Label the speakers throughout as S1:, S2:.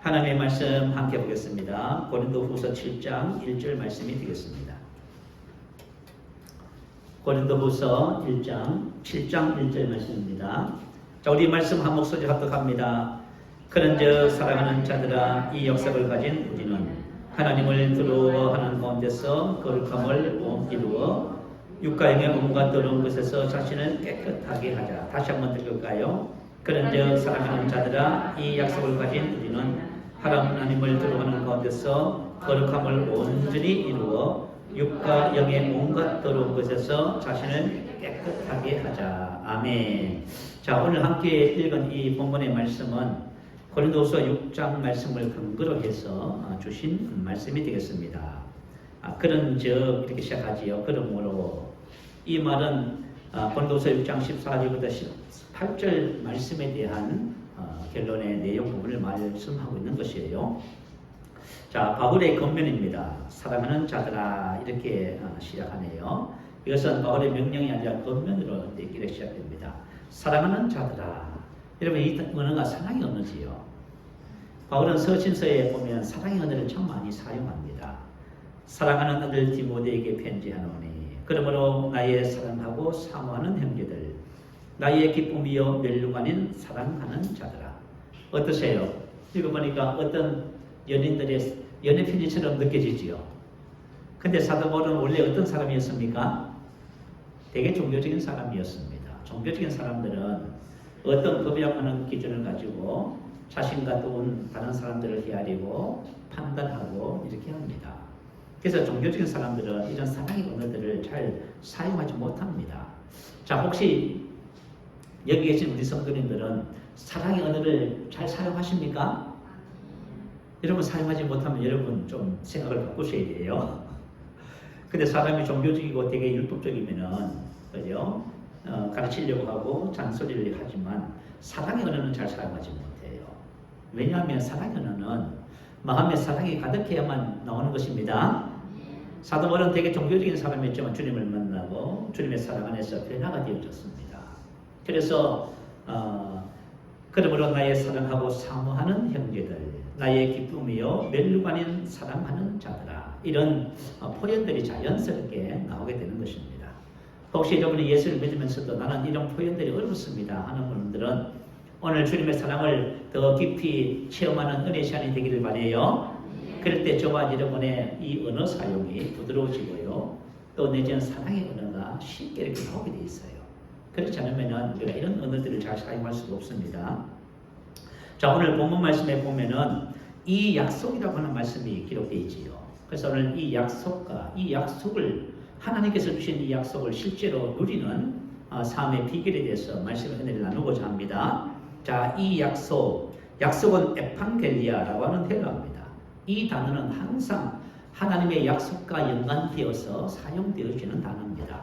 S1: 하나님의 말씀 함께 보겠습니다. 고린도후서 7장 1절 말씀이 되겠습니다. 고린도후서 7장 1절 말씀입니다. 자, 우리 말씀 한 목소리 합독합니다. 그런즉 사랑하는 자들아, 이 역사를 가진 우리는 하나님을 두려워하는 가운데서 거룩함을 이루어 육가형의 온갖 더러운 것에서 자신을 깨끗하게 하자. 다시 한번 들을까요? 그런즉 사랑하는 자들아, 이 약속을 가진 우리는 하나님을 두려워하는 가운데서 거룩함을 온전히 이루어 육과 영의 온갖 더러운 것에서 자신을 깨끗하게 하자. 아멘. 자, 오늘 함께 읽은 이 본문의 말씀은 고린도후서 6장 말씀을 근거로 해서 주신 말씀이 되겠습니다. 그런즉 이렇게 시작하지요. 그러므로 이 말은 고린도후서 6장 14절부터 18절 말씀에 대한 결론의 내용 부분을 말씀하고 있는 것이에요. 자, 바울의 권면입니다. 사랑하는 자들아, 이렇게 시작하네요. 이것은 바울의 명령이 아니라 권면으로 읽기를 시작됩니다. 사랑하는 자들아. 여러분, 이 언어가 사랑의 언어지요. 바울은 서신서에 보면 사랑의 언어를 참 많이 사용합니다. 사랑하는 아들 디모데에게 편지하노니 그러므로 나의 사랑하고 사모하는 형제들, 나의 기쁨이요 멸류관인 사랑하는 자들아. 어떠세요? 읽어보니까 어떤 연인들의 연애 편지처럼 느껴지지요. 근데 사도 바울은 원래 어떤 사람이었습니까? 되게 종교적인 사람이었습니다. 종교적인 사람들은 어떤 법이라는 기준을 가지고 자신과 또 다른 사람들을 헤아리고 판단하고 이렇게 합니다. 그래서 종교적인 사람들은 이런 사랑의 언어들을 잘 사용하지 못합니다. 자, 혹시 여기 계신 우리 성도님들은 사랑의 언어를 잘 사용하십니까? 여러분, 사용하지 못하면 여러분 좀 생각을 바꾸셔야 돼요. 근데 사람이 종교적이고 되게 율법적이면은, 그죠? 가르치려고 하고 잔소리를 하지만 사랑의 언어는 잘 사용하지 못해요. 왜냐하면 사랑의 언어는 마음에 사랑이 가득해야만 나오는 것입니다. 사도 바울은 되게 종교적인 사람이었지만 주님을 만나고 주님의 사랑 안에서 변화가 되어졌습니다. 그래서 그러므로 나의 사랑하고 사모하는 형제들, 나의 기쁨이요 멸류관인 사랑하는 자들아, 이런 표현들이 자연스럽게 나오게 되는 것입니다. 혹시 여러분이 예수를 믿으면서도 나는 이런 표현들이 어렵습니다 하는 분들은 오늘 주님의 사랑을 더 깊이 체험하는 은혜 시간이 되기를 바라요. 그럴 때 저와 여러분의 이 언어 사용이 부드러워지고요, 또 내지는 사랑의 언어가 쉽게 이렇게 나오게 돼 있어요. 그렇지 않으면 우리가 이런 언어들을 잘 사용할 수가 없습니다. 자, 오늘 본문 말씀에 보면은 이 약속이라고 하는 말씀이 기록되어 있지요. 그래서 오늘 이 약속과 이 약속을, 하나님께서 주신 이 약속을 실제로 누리는 삶의 비결에 대해서 말씀을 은혜를 나누고자 합니다. 자, 이 약속은 에판겔리아라고 하는 헬라어입니다. 이 단어는 항상 하나님의 약속과 연관되어서 사용되어지는 단어입니다.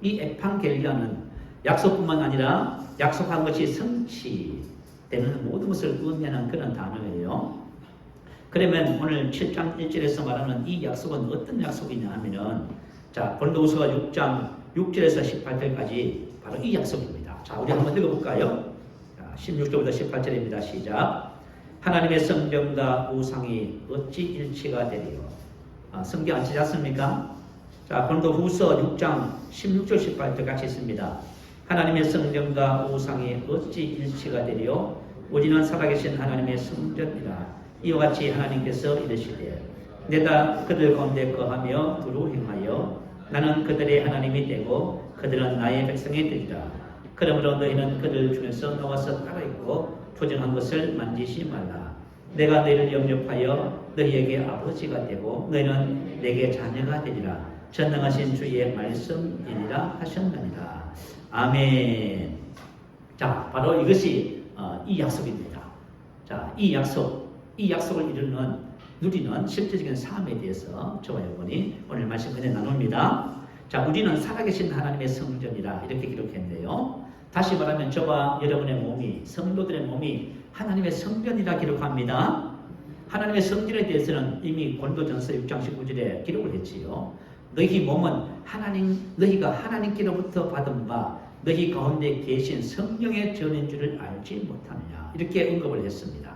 S1: 이 에판겔리아는 약속뿐만 아니라 약속한 것이 성취되는 모든 것을 의미하는 그런 단어예요. 그러면 오늘 7장 1절에서 말하는 이 약속은 어떤 약속이냐 하면은, 자, 고린도후서 6장 6절에서 18절까지 바로 이 약속입니다. 자, 우리 한번 읽어볼까요? 16절부터 18절입니다. 시작. 하나님의 성경과 우상이 어찌 일치가 되리요? 성경 안 찾았습니까? 자, 고린도후서 6장 16절 18절 같이 있습니다. 하나님의 성경과 우상이 어찌 일치가 되리요? 우리는 살아계신 하나님의 성전이라. 이와 같이 하나님께서 이르시되 내가 그들 가운데 거하며 두루 행하여 나는 그들의 하나님이 되고 그들은 나의 백성이 되리라. 그러므로 너희는 그들 중에서 나와서 따라있고 부정한 것을 만지지 말라. 내가 너희를 영접하여 너희에게 아버지가 되고 너희는 내게 자녀가 되리라. 전능하신 주의 말씀이니라 하셨느니라. 아멘. 자, 바로 이것이 이 약속입니다. 자, 이 약속을 누리는 실제적인 삶에 대해서 저와 여러분이 오늘 말씀 은혜 나눕니다. 자, 우리는 살아계신 하나님의 성전이라 이렇게 기록했네요. 다시 말하면 저와 여러분의 몸이, 성도들의 몸이 하나님의 성전이라 기록합니다. 하나님의 성전에 대해서는 이미 고린도전서 6장 19절에 기록을 했지요. 너희 몸은 너희가 하나님께로부터 받은 바 너희 가운데 계신 성령의 전인 줄을 알지 못하느냐, 이렇게 언급을 했습니다.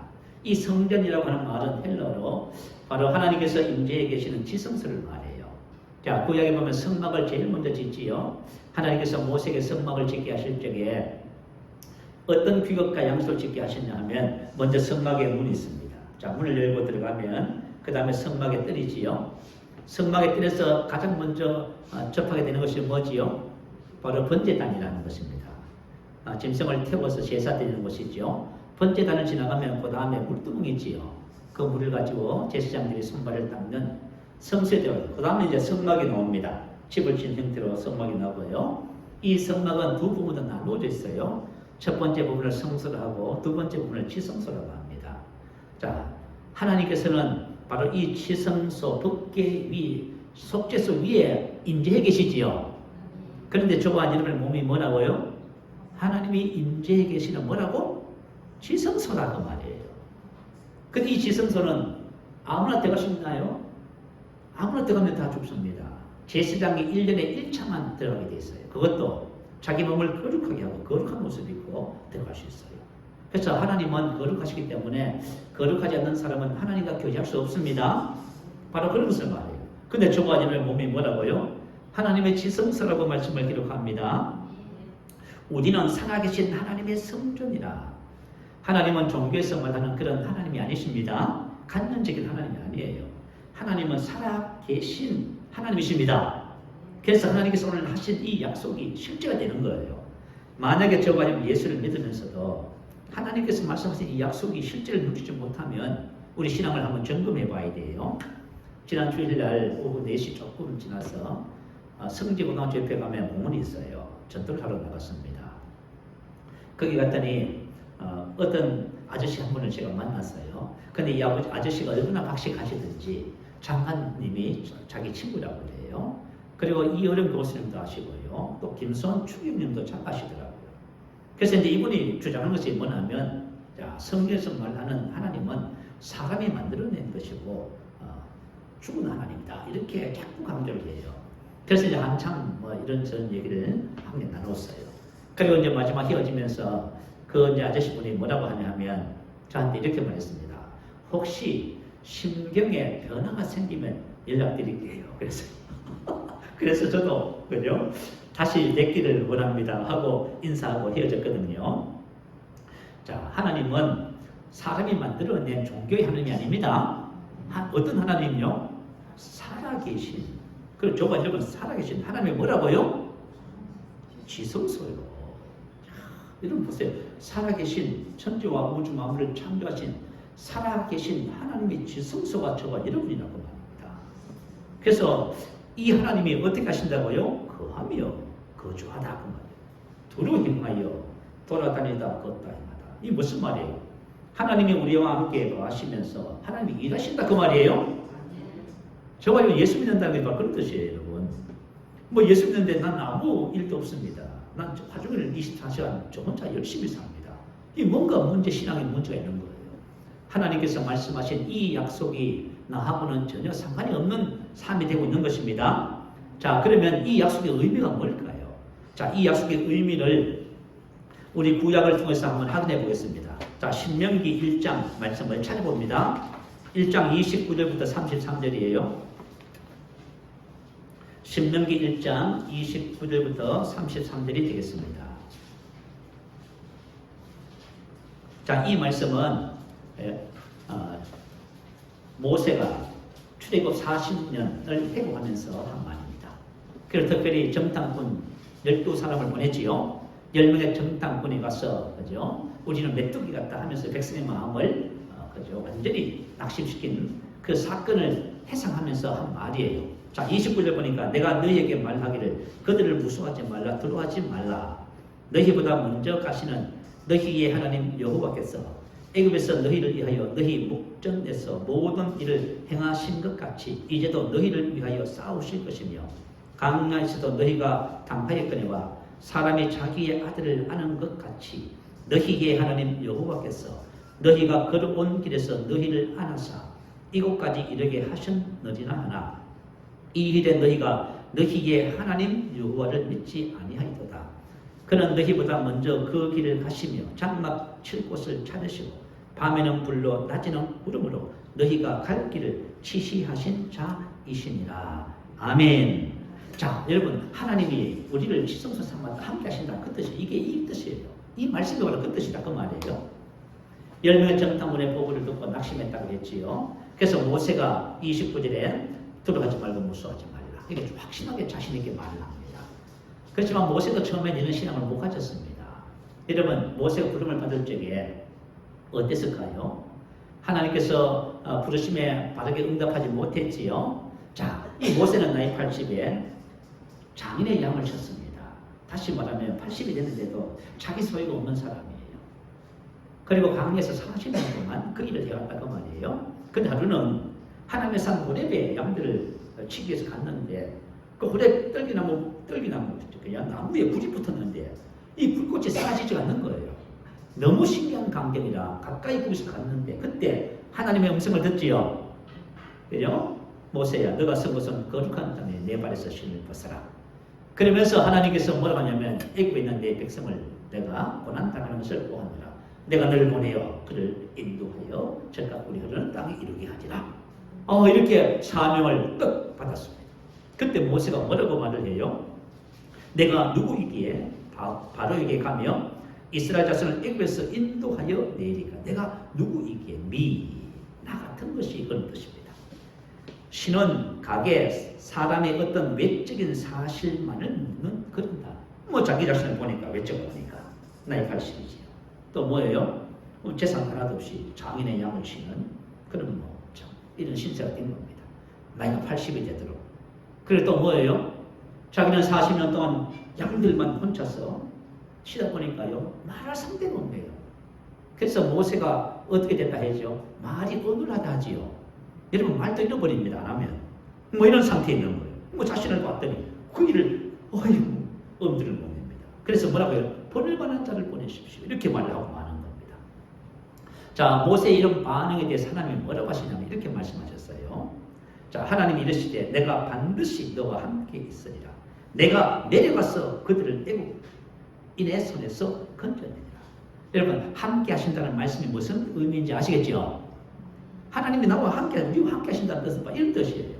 S1: 이 성전이라고 하는 말은 헬라어로 바로 하나님께서 임재해 계시는 지성소를 말해요. 자, 구약에 보면 성막을 제일 먼저 짓지요. 하나님께서 모세에게 성막을 짓게 하실 적에 어떤 규격과 양식을 짓게 하셨냐 하면 먼저 성막에 문이 있습니다. 자, 문을 열고 들어가면 그 다음에 성막에 뜰이지요. 성막에 뜰에서 가장 먼저 접하게 되는 것이 뭐지요? 바로 번제단이라는 것입니다. 짐승을 태워서 제사드리는 것이죠. 번제단을 지나가면 그 다음에 물두멍이 있지요. 그 물을 가지고 제사장들이 손발을 닦는 성소에 들어가요. 그 다음에 이제 성막이 나옵니다. 집을 진 형태로 성막이 나오고요. 이 성막은 두 부분으로 나누어져 있어요. 첫 번째 부분을 성소로 하고 두 번째 부분을 지성소라고 합니다. 자, 하나님께서는 바로 이 지성소 법궤 위, 속죄소 위에 임재해 계시지요. 그런데 저와 여러분의 몸이 뭐라고요? 하나님이 임재해 계시는 뭐라고? 지성소라고 말이에요. 근데 이 지성소는 아무나 들어갈 수 있나요? 아무나 들어가면 다 죽습니다. 제사장이 1년에 1차만 들어가게 돼 있어요. 그것도 자기 몸을 거룩하게 하고 거룩한 모습을 입고 들어갈 수 있어요. 그래서 하나님은 거룩하시기 때문에 거룩하지 않는 사람은 하나님과 교제할 수 없습니다. 바로 그런 것을 말해요. 근데 저와 여러분의 몸이 뭐라고요? 하나님의 지성소라고 말씀을 기록합니다. 우리는 살아계신 하나님의 성전이라. 하나님은 종교에서 말하는 그런 하나님이 아니십니다. 간접적인 하나님이 아니에요. 하나님은 살아계신 하나님이십니다. 그래서 하나님께서 오늘 하신 이 약속이 실제가 되는 거예요. 만약에 저가 예수를 믿으면서도 하나님께서 말씀하신 이 약속이 실제를 누리지 못하면 우리 신앙을 한번 점검해 봐야 돼요. 지난 주일날 오후 4시 조금 지나서 성지고등학교 옆에 가면 공원이 있어요. 전도를 하러 나갔습니다. 거기 갔더니 어떤 아저씨 한 분을 제가 만났어요. 근데 이 아저씨가 얼마나 박식하시든지 장관님이 자기 친구라고 그래요. 그리고 이어른 교수님도 아시고요. 또 김수원 추기님도 잘 아시더라고요. 그래서 이제 이분이 주장하는 것이 뭐냐면, 자, 성경에서 말하는 하나님은 사람이 만들어낸 것이고 죽은 하나님이다. 이렇게 자꾸 강조를 해요. 그래서 이제 한참 이런 저런 얘기를 함께 나눴어요. 그리고 이제 마지막 헤어지면서 그 이제 아저씨분이 뭐라고 하냐면 저한테 이렇게 말했습니다. 혹시 심경에 변화가 생기면 연락드릴게요. 그래서 저도 그죠? 다시 뵙기를 원합니다 하고 인사하고 헤어졌거든요. 자, 하나님은 사람이 만들어낸 종교의 하나님이 아닙니다. 어떤 하나님이요? 살아계신. 그리고 저가 여러분 살아계신 하나님이 뭐라고요? 지성소요. 여러분 보세요. 살아계신 천지와 우주 만물을 창조하신 살아계신 하나님의 지성소가 저와 여러분이라고 말합니다. 그래서 이 하나님이 어떻게 하신다고요? 거하며 거주하다 그 말이에요. 두루 행하여 돌아다니다 걷다 행하다. 이게 무슨 말이에요? 하나님이 우리와 함께 거하시면서 하나님이 일하신다 그 말이에요. 저가 예수 믿는다는 게 바로 그런 뜻이에요, 여러분. 뭐 예수 믿는데 난 아무 일도 없습니다. 난 하루종일 24시간 저 혼자 열심히 삽니다. 이 뭔가 문제, 신앙에 문제가 있는 거예요. 하나님께서 말씀하신 이 약속이 나하고는 전혀 상관이 없는 삶이 되고 있는 것입니다. 자, 그러면 이 약속의 의미가 뭘까요? 자, 이 약속의 의미를 우리 구약을 통해서 한번 확인해 보겠습니다. 자, 신명기 1장 말씀을 찾아봅니다. 1장 29절부터 33절이에요. 신명기 1장 29절부터 33절이 되겠습니다. 자, 이 말씀은 모세가 출애굽 40년을 회복하면서 한 말입니다. 그래서 특별히 정탐꾼 12사람을 보냈지요. 10명의 정탐꾼이 가서 그죠? 우리는 메뚜기 같다 하면서 백성의 마음을 그죠? 완전히 낙심시킨 그 사건을 해상하면서 한 말이에요. 자, 29절 보니까 내가 너희에게 말하기를 그들을 무서워하지 말라, 두려워하지 말라. 너희보다 먼저 가시는 너희의 하나님 여호와께서 애굽에서 너희를 위하여 너희 목전에서 모든 일을 행하신 것 같이 이제도 너희를 위하여 싸우실 것이며 강야에서도 너희가 당하였거니와 사람이 자기의 아들을 아는 것 같이 너희의 하나님 여호와께서 너희가 걸어온 길에서 너희를 안하사 이곳까지 이르게 하셨느니라 하나 이 일에 너희가 너희의 하나님 여호와를 믿지 아니하리도다. 그는 너희보다 먼저 그 길을 가시며 장막 칠 곳을 찾으시고 밤에는 불로 낮에는 구름으로 너희가 갈 길을 지시하신 자이시니라. 아멘. 자, 여러분, 하나님이 우리를 지성소 삼아 함께 하신다 그 뜻이 이게 이 뜻이에요. 이 말씀이 바로 그 뜻이다 그 말이에요. 10명의 정탐꾼의 보고를 듣고 낙심했다고 했지요. 그래서 모세가 29절에 들어가지 말고 무서워하지 말라. 이게 좀 확신하게 자신 있게 말을 합니다. 그렇지만 모세도 처음엔 이런 신앙을 못 가졌습니다. 여러분, 모세가 부름을 받을 적에 어땠을까요? 하나님께서 부르심에 바르게 응답하지 못했지요. 자, 이 모세는 나이 80에 장인의 양을 쳤습니다. 다시 말하면 80이 됐는데도 자기 소유가 없는 사람이에요. 그리고 광야에서 40년 동안 그 일을 해왔다고 말이에요. 근데 하루는 하나님의 산 호렙에 양들을 치기 위해서 갔는데 그 호렙 떨기나무 나무에 불이 붙었는데 이 불꽃이 사라지지 않는 거예요. 너무 신기한 광경이라 가까이 거기서 갔는데 그때 하나님의 음성을 듣지요. 그죠? 모세야, 너가 선 것은 거룩한 땅에 내 발에서 신을 벗어라. 그러면서 하나님께서 뭐라고 하냐면 애굽에 있는 내 백성을 내가 고난 당하는 것을 보았느라 내가 너를 보내어 그를 인도하여 적각 우리 흐르는 땅에 이루게 하리라. 이렇게 사명을 딱 받았습니다. 그때 모세가 뭐라고 말을 해요? 내가 누구이기에 바로에게 가며 이스라엘 자손을 애굽에서 인도하여 내리까. 내가 누구이기에 나 같은 것이 그런 뜻입니다. 신은 각의 사람의 어떤 외적인 사실만을 묻는 그런다. 자기 자신을 보니까 외적으로 보니까 나이 80이지요. 또 뭐예요? 재산 하나도 없이 장인의 양을 치는 그런 이런 신세가 된 겁니다. 나이가 80이 되도록. 그리고 또 뭐예요? 자기는 40년 동안 양들만 혼자서 치다 보니까요, 말할 상대가 없네요. 그래서 모세가 어떻게 됐다 하죠? 말이 어눌하다 하지요. 여러분, 말도 잃어버립니다. 안 하면. 이런 상태에 있는 거예요. 자신을 봤더니 그 일을 엄두를 못 냅니다. 그래서 뭐라고요? 보낼 만한 자를 보내십시오. 이렇게 말을 하고 마는 겁니다. 자, 모세의 이런 반응에 대해서 하나님이 뭐라고 하시냐면 이렇게 말씀하셨어요. 자, 하나님이 이르시되 내가 반드시 너와 함께 있으리라. 내가 내려가서 그들을 애굽인의 손에서 건져내리라. 여러분, 함께 하신다는 말씀이 무슨 의미인지 아시겠죠? 하나님이 나와 함께, 우리와 함께 하신다는 뜻은 이런 뜻이에요.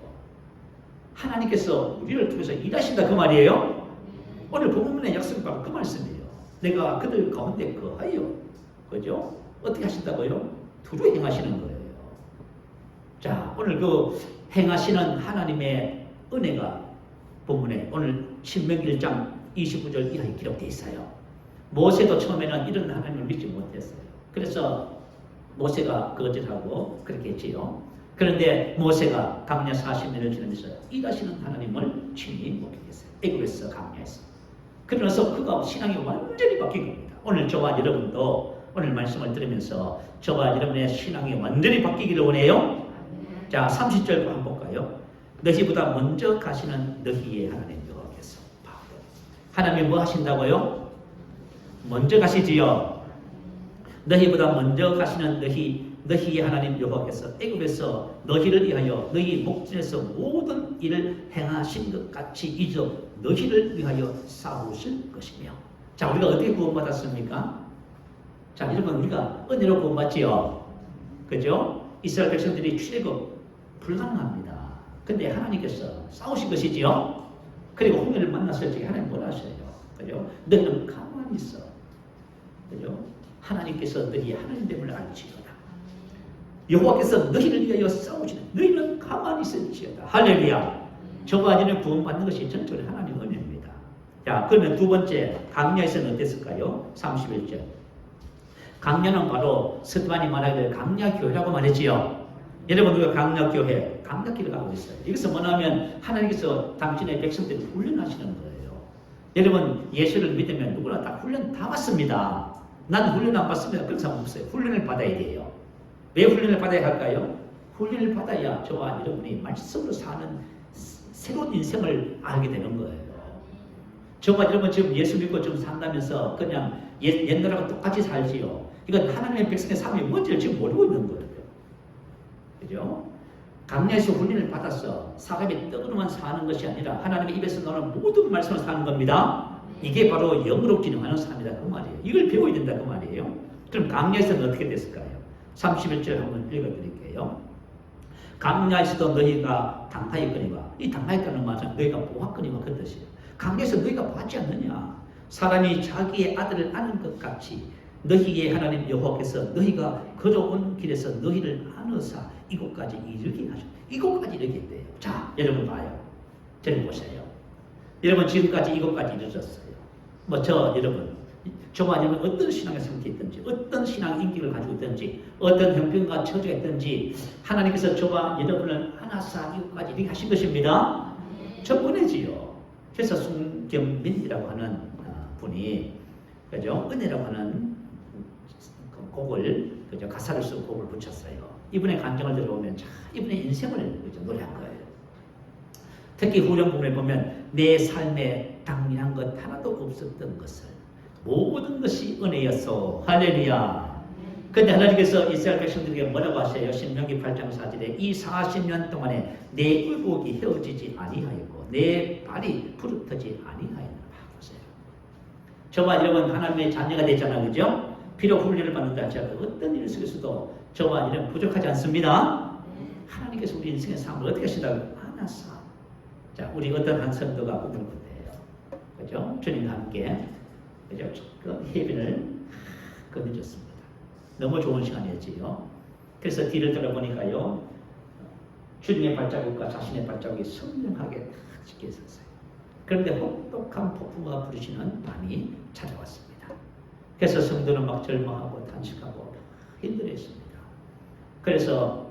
S1: 하나님께서 우리를 통해서 일하신다 그 말이에요. 오늘 본문의 약속이 바로 그 말씀이에요. 내가 그들 가운데 거하여, 그죠? 어떻게 하신다고요? 두루 행하시는 거예요. 자, 오늘 그 행하시는 하나님의 은혜가 본문에 오늘 신명기 1장 29절 이하에 기록되어 있어요. 모세도 처음에는 이런 하나님을 믿지 못했어요. 그래서 모세가 거절하고 그렇게 했지요. 그런데 모세가 광야 40년을 지나면서 일하시는 하나님을 친히 목격했어요. 애굽에서 광야에서. 그러면서 그가 신앙이 완전히 바뀐 겁니다. 오늘 저와 여러분도 오늘 말씀을 들으면서 저와 여러분의 신앙이 완전히 바뀌기를 원해요. 자, 30절 한번 볼까요? 너희보다 먼저 가시는 너희의 하나님 여호와께서. 하나님이 뭐 하신다고요? 먼저 가시지요. 너희보다 먼저 가시는 너희의 하나님 여호와께서 애굽에서 너희를 위하여 너희 목전에서 모든 일을 행하신 것 같이 이제 너희를 위하여 싸우실 것이며. 자, 우리가 어떻게 구원받았습니까? 자, 여러분, 우리가 은혜로 구원받지요. 그죠? 이스라엘 백성들이 출애굽 불가능합니다. 근데 하나님께서 싸우신 것이지요. 그리고 홍해를 만났을 때 하나님 뭐라 하셔요? 그죠? 너희는 가만히 있어. 그죠? 하나님께서 너희 하나님됨을 알지어다. 여호와께서 너희를 위하여 싸우시는 너희는 가만히 있을지어다. 할렐루야. 저와 여러분이 구원받는 것이 전적으로 하나님의 은혜입니다. 자, 그러면 두 번째 강야에서는 어땠을까요? 31절. 강야는 바로 스테반이 말하기를 강야교회라고 말했지요. 여러분, 우리가 강야교회, 강야길을 가고 있어요. 여기서 뭐냐면 하나님께서 당신의 백성들을 훈련하시는 거예요. 여러분, 예수를 믿으면 누구나 다 훈련 다 받습니다. 난 훈련 안 받습니다. 그런 사람 없어요. 훈련을 받아야 돼요. 왜 훈련을 받아야 할까요? 훈련을 받아야 저와 여러분이 말씀으로 사는 새로운 인생을 알게 되는 거예요. 저와 여러분 지금 예수 믿고 좀 산다면서 그냥 옛날하고 똑같이 살지요. 이건 하나님의 백성의 삶이 뭔지를 지금 모르고 있는 거예요. 그죠? 강야에서 훈련을 받아서 사람의 떡으로만 사는 것이 아니라 하나님의 입에서 나오는 모든 말씀을 사는 겁니다. 이게 바로 영으로 기능하는 삶이다 그 말이에요. 이걸 배워야 된다 그 말이에요. 그럼 강야에서는 어떻게 됐을까요? 31절 한번 읽어드릴게요. 강야에서도 너희가 당하였거니와, 이 당하였다는 말은 너희가 보았거니와 그 뜻이에요. 강야에서 너희가 보았지 않느냐. 사람이 자기의 아들을 아는 것 같이 너희의 하나님 여호와께서 너희가 걸어온 길에서 너희를 안으사 이곳까지 이르게 하셨다. 이곳까지 이르게 했대요. 자, 여러분 봐요. 저를 보세요. 여러분 지금까지 이곳까지 이르셨어요. 저와 여러분 어떤 신앙의 상태에 있든지, 어떤 신앙 인격을 가지고 있든지, 어떤 형편과 처지가 있든지 하나님께서 저와 여러분을 하나사 이곳까지 이르게 하신 것입니다. 저뿐이지요. 그래서 송경민이라고 하는 분이 그죠? 은혜라고 하는 곡을 그죠? 가사를 쓰고 곡을 붙였어요. 이분의 감정을 들어보면 참 이분의 인생을 그죠? 노래한 거예요. 특히 후렴 부분에 보면 내 삶에 당연한 것 하나도 없었던 것을 모든 것이 은혜였어. 할렐루야. 근데 하나님께서 이스라엘 백성들에게 뭐라고 하세요? 신명기 8장 4절에 이 40년 동안에 내 의복이 헤어지지 아니하였고 내 발이 부르트지 아니하였노라. 보세요. 저와 여러분 하나님의 자녀가 됐잖아요. 그죠? 비록 훈련을 받는다 할지라도 어떤 일 속에서도 저와 여러분 부족하지 않습니다. 하나님께서 우리 인생의 삶을 어떻게 하신다고? 하나사. 자, 우리 어떤 한 성도가 꿈을 꿨대요. 그죠? 주님과 함께 그죠? 그 해변을 건너줬습니다. 너무 좋은 시간이었지요. 그래서 뒤를 돌아보니까요, 주님의 발자국과 자신의 발자국이 선명하게 찍혀 있었어요. 그런데 혹독한 폭풍우가 부르시는 밤이 찾아왔습니다. 그래서 성도는 막 절망하고 탄식하고 힘들어했습니다. 그래서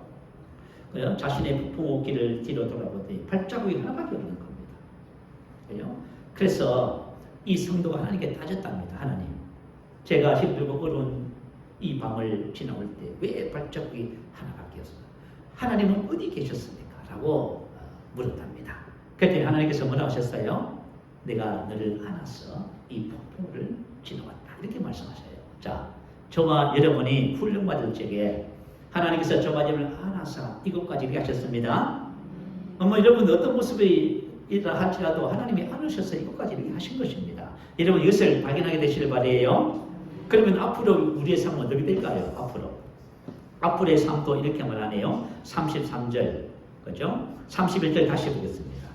S1: 자신의 폭풍우길을 뒤로 돌아보더니 발자국이 하나밖에 없는 겁니다. 그죠? 그래서 이 성도가 하나님께 따졌답니다. 하나님, 제가 힘들고 어려운 이 밤을 지나올 때 왜 발자국이 하나밖에 없어요? 하나님은 어디 계셨습니까? 라고 물었답니다. 그때 하나님께서 뭐라고 하셨어요? 내가 너를 안아서 이 폭풍을 지나왔다. 이렇게 말씀하셔요. 자, 저와 여러분이 훈련받을 적에 하나님께서 저와 여러분을 안아서 이곳까지 이렇게 하셨습니다. 여러분 어떤 모습이 이라 할지라도 하나님이 안으셔서 이것까지 이렇게 하신 것입니다. 여러분 이것을 발견하게 되시길 바라요. 그러면 앞으로 우리의 삶은 어떻게 될까요? 앞으로의 삶도 이렇게 말하네요. 33절, 그죠? 31절 다시 보겠습니다.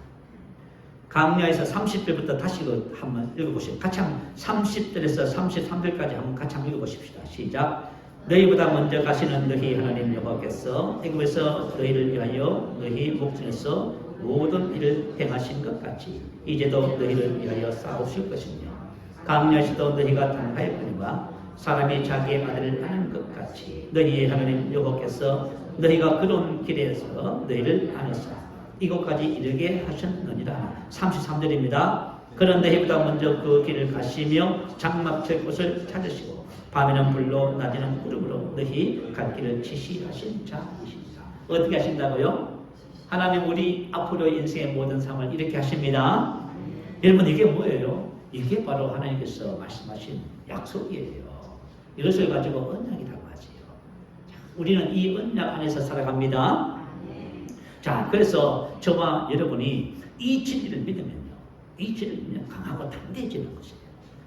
S1: 강야에서 30절부터 다시 한번 읽어보시죠. 같이 한번 30절에서 33절까지 한번 같이 한번 읽어보십시다. 시작. 너희보다 먼저 가시는 너희 하나님 여호와께서 애굽에서 너희를 위하여 너희 목전에서 모든 일을 행하신 것 같이 이제도 너희를 위하여 싸우실 것이며 강야에서도 너희가 당하였거니와 사람이 자기의 아들을 아는 것 같이 너희의 하나님 여호와께서 너희가 그런 길에서 너희를 안으사 이곳까지 이르게 하셨느니라. 33절입니다. 그런 너희보다 먼저 그 길을 가시며 장막칠 곳을 찾으시고 밤에는 불로 낮에는 구름으로 너희 갈 길을 지시하신 자이시니라. 어떻게 하신다고요? 하나님 우리 앞으로 인생의 모든 삶을 이렇게 하십니다. 여러분 이게 뭐예요? 이게 바로 하나님께서 말씀하신 약속이에요. 이것을 가지고 언약이라고 하지요. 우리는 이 언약 안에서 살아갑니다. 자, 그래서 저와 여러분이 이 진리를 믿으면요, 이 진리를 믿으면 강하고 담대해지는 것이에요.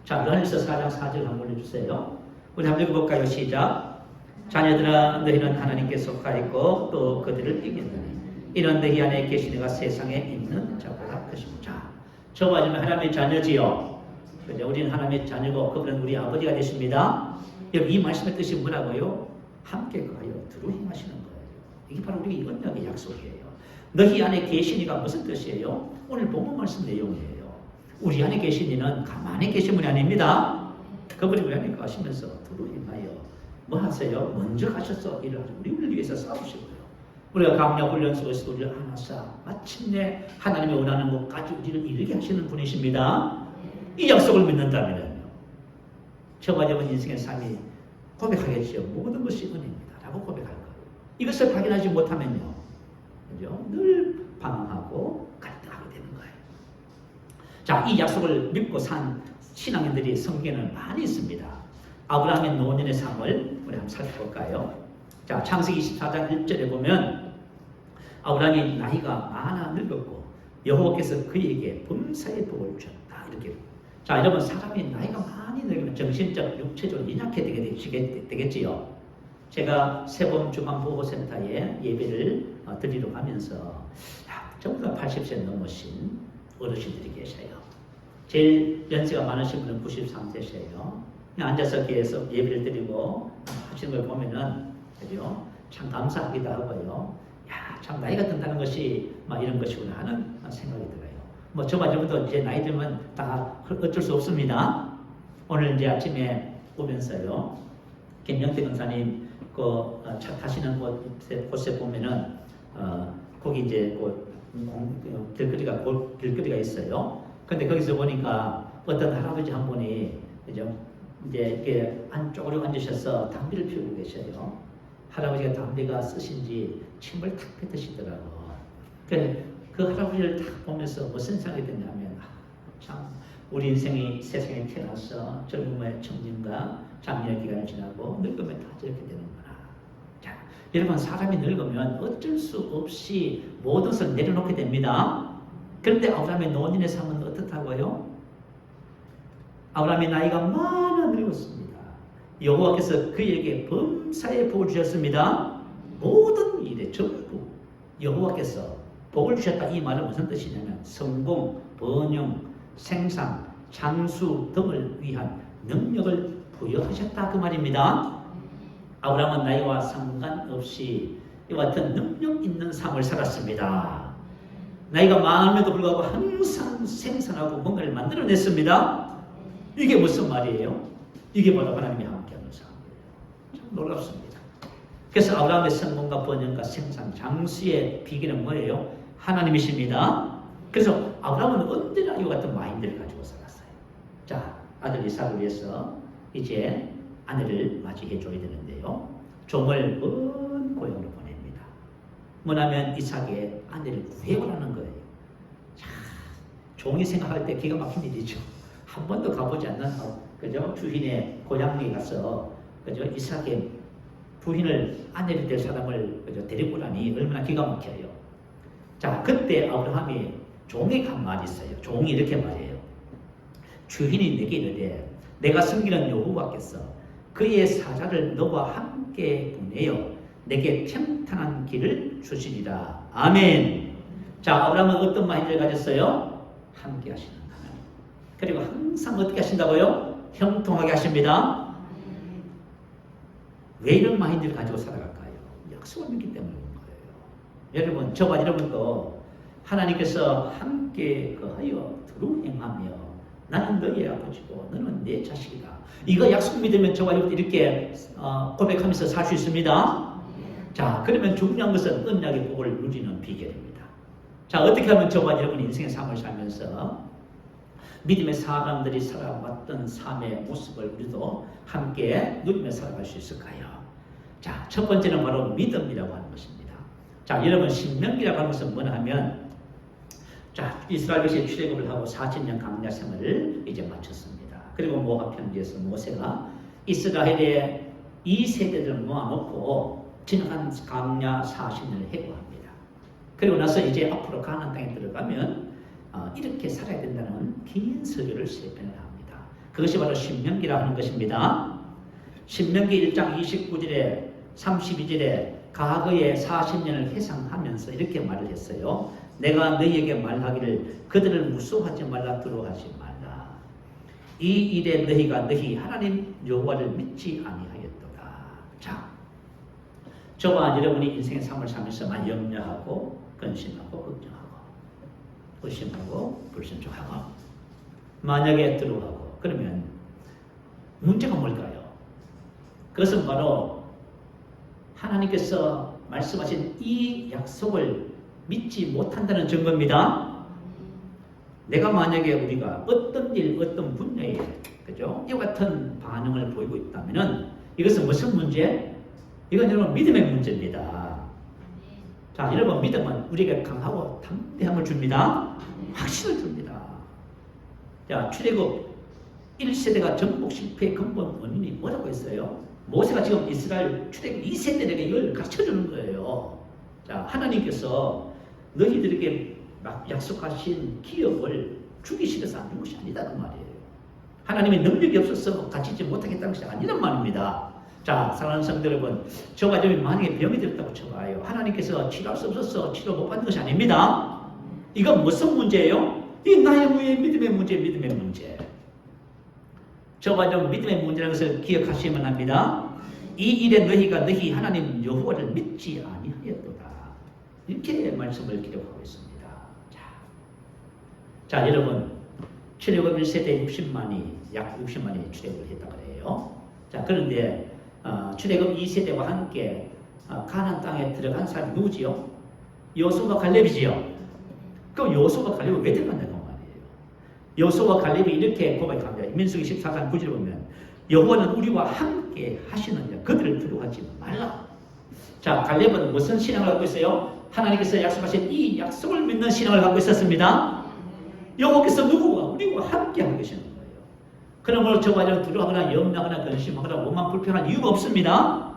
S1: 자, 요한일서 4장 4절 한번 올려주세요. 우리 한번 읽어볼까요? 시작. 자녀들아 너희는 하나님께 속하였고 또 그들을 이겼느니 이는 너희 안에 계신 이가 세상에 있는 자보다 크십니다. 자, 저와 여러분 하나님의 자녀지요. 그죠? 우리는 하나님의 자녀고 그분은 우리 아버지가 되십니다. 여기 이 말씀의 뜻이 뭐라고요? 함께 가요 두루 행하시는 거예요. 이게 바로 우리 언약의 약속이에요. 너희 안에 계신 이가 무슨 뜻이에요? 오늘 본문 말씀 내용이에요. 우리 안에 계신 이는 가만히 계신 분이 아닙니다. 그분이 우리 안에 가시면서 두루 행하여 뭐 하세요? 먼저 가셔서 일을 하시고 우리를 위해서 싸우시고요. 우리가 강력 훈련 속에서 우리를 안아서 마침내 하나님이 원하는 것까지 우리를 이르게 하시는 분이십니다. 이 약속을 믿는다면요, 저와 여러분 인생의 삶이 고백하겠죠. 모든 것이 은혜입니다 라고 고백할 거예요. 이것을 발견하지 못하면요, 그죠? 늘 방황하고 갈등하게 되는 거예요. 자, 이 약속을 믿고 산 신앙인들이 성경에는 많이 있습니다. 아브라함의 노년의 삶을 우리 한번 살펴볼까요? 자, 창세기 24장 1절에 보면 아브라함이 나이가 많아 늙었고 여호와께서 그에게 범사의 복을 주셨다. 이렇게. 자, 여러분 사람이 나이가 많이 늙으면 정신적, 육체적으로 연약해 되겠지요. 제가 세범중앙보호센터에 예배를 드리러 가면서 전부 다 80세 넘으신 어르신들이 계셔요. 제일 연세가 많으신 분은 93세세요. 그냥 앉아서 계속 예배를 드리고 하시는 걸 보면은 그죠? 참 감사하기도 하고요. 야, 참 나이가 든다는 것이 막 이런 것이구나 하는 생각이 들어요. 뭐 저와 여러분도 이제 나이 들면 다 어쩔 수 없습니다. 오늘 이제 아침에 오면서요, 김영태 권사님 차 타시는 곳에 보면은 거기 이제 길거리가 있어요. 근데 거기서 보니까 어떤 할아버지 한 분이 그죠? 이제 이렇게 안쪽으로 앉으셔서 담배를 피우고 계셔요. 할아버지가 담배가 쓰신지 침을 탁 뱉으시더라고. 그 할아버지를 딱 보면서 무슨 생각이 드냐면 참 우리 인생이 세상에 태어나서 젊음의 청진과 장년의 기간을 지나고 늙으면 다 저렇게 되는구나. 자, 여러분 사람이 늙으면 어쩔 수 없이 모든 것을 내려놓게 됩니다. 그런데 아브라함의 노년의 삶은 어떻다고요? 아브라함의 나이가 많아 늙었습니다. 여호와께서 그에게 범사에 복을 주셨습니다. 모든 일에 전부 여호와께서 복을 주셨다. 이 말은 무슨 뜻이냐면 성공, 번영, 생산, 장수 등을 위한 능력을 부여하셨다 그 말입니다. 아브라함은 나이와 상관없이 이와 같은 능력 있는 삶을 살았습니다. 나이가 많음에도 불구하고 항상 생산하고 뭔가를 만들어냈습니다. 이게 무슨 말이에요? 이게 바로 하나님이 함께하는 삶이에요. 참 놀랍습니다. 그래서 아브라함의 성공과 번영과 생산, 장수의 비결은 뭐예요? 하나님이십니다. 그래서 아브라함은 언제나 이와 같은 마인드를 가지고 살았어요. 자, 아들 이삭을 위해서 이제 아내를 맞이해 줘야 되는데요. 종을 먼 고향으로 보냅니다. 뭐냐면 이삭의 아내를 구해오라는 거예요. 자, 종이 생각할 때 기가 막힌 일이죠. 한 번도 가보지 않는 그죠? 주인의 고향에 가서 그죠? 이삭의 부인을 아내를 될 사람을 그죠? 데리고 오라니 얼마나 기가 막혀요. 자, 그때 아브라함이 종에게 한 말이 있어요. 종이 이렇게 말해요. 주인이 내게 이르되 내가 섬기는 여호와께서 그의 사자를 너와 함께 보내어 내게 평탄한 길을 주시리라. 아멘. 자, 아브라함은 어떤 마인드를 가졌어요? 함께 하시는 하나님. 그리고 항상 어떻게 하신다고요? 형통하게 하십니다. 왜 이런 마인드를 가지고 살아갈까요? 약속을 믿기 때문인 거예요. 여러분, 저와 여러분도 하나님께서 함께 하여 두루 행하며 나는 너의 아버지고 너는 내 자식이다. 이거 약속 믿으면 저와 여러분 이렇게 고백하면서 살 수 있습니다. 자, 그러면 중요한 것은 언약의 복을 누리는 비결입니다. 자, 어떻게 하면 저와 여러분 인생의 삶을 살면서 믿음의 사람들이 살아왔던 삶의 모습을 우리도 함께 누리며 살아갈 수 있을까요? 자, 첫 번째는 바로 믿음이라고 하는 것입니다. 자, 여러분 신명기라고 하는 것은 뭐냐 하면 자, 이스라엘 백성이 출애굽을 하고 40년 광야 생활을 이제 마쳤습니다. 그리고 모압 평지에서 모세가 이스라엘의 2세대들을 모아놓고 지나간 광야 40년을 해고합니다. 그리고 나서 이제 앞으로 가나안 땅에 들어가면 이렇게 살아야 된다는 긴 설교를 3편을 합니다. 그것이 바로 신명기라고 하는 것입니다. 신명기 1장 29절에 32절에 과거의 40년을 회상하면서 이렇게 말을 했어요. 내가 너희에게 말하기를 그들을 무서워하지 말라 두려워하지 말라. 이 일에 너희가 너희 하나님 여호와를 믿지 아니하였도다. 자, 저와 여러분이 인생의 삶을 살면서 많이 염려하고 근심하고 걱정하고 의심하고 불순종하고 만약에 두려워하고 그러면 문제가 뭘까요? 그것은 바로 하나님께서 말씀하신 이 약속을 믿지 못한다는 증거입니다. 내가 만약에 우리가 어떤 일, 어떤 분야에 그죠? 이와 같은 반응을 보이고 있다면은 이것은 무슨 문제? 이건 여러분 믿음의 문제입니다. 자, 여러분 믿음은 우리에게 강하고 담대함을 줍니다. 확신을 줍니다. 자, 출애굽 1세대가 정복 실패의 근본 원인이 뭐라고 했어요? 모세가 지금 이스라엘 출애굽 2세대에게 이걸 가르쳐주는 거예요. 자, 하나님께서 너희들에게 막 약속하신 기업을 주기 싫어서 안 준 것이 아니다 그 말이에요. 하나님의 능력이 없어서 가지지 못하겠다는 것이 아니란 말입니다. 자, 사랑하는 성도 여러분, 저가 좀 만약에 병이 들었다고 쳐봐요. 하나님께서 치료할 수 없어서 치료 못 받는 것이 아닙니다. 이건 무슨 문제예요? 이 나의 믿음의 문제, 믿음의 문제. 저가 좀 믿음의 문제라는 것을 기억하시면 합니다. 이 일에 너희 하나님 여호와를 믿지 아니하였도다. 이렇게 말씀을 기록하고 있습니다. 자, 여러분, 출애굽 1세대 60만이 약 60만이 출애굽을 했다 그래요. 자, 그런데 출애굽 2세대와 함께 가나안 땅에 들어간 사람이 누구지요? 여호수아와 갈렙이지요. 그럼 여호수아와 갈렙이 왜 들어간다고 말이에요? 여호수아와 갈렙이 이렇게 고백합니다. 민수기 14장 9절에 보면 여호와는 우리와 함께 하시느냐 그들을 두려워하지 말라. 자, 갈렙은 무슨 신앙을 갖고 있어요? 하나님께서 약속하신 이 약속을 믿는 신앙을 갖고 있었습니다. 여호와께서 누구와 우리와 함께 하고 계시는 거예요. 그러므로 저와 두려워하거나 염려하거나 근심하거나 원망 불평할 이유가 없습니다.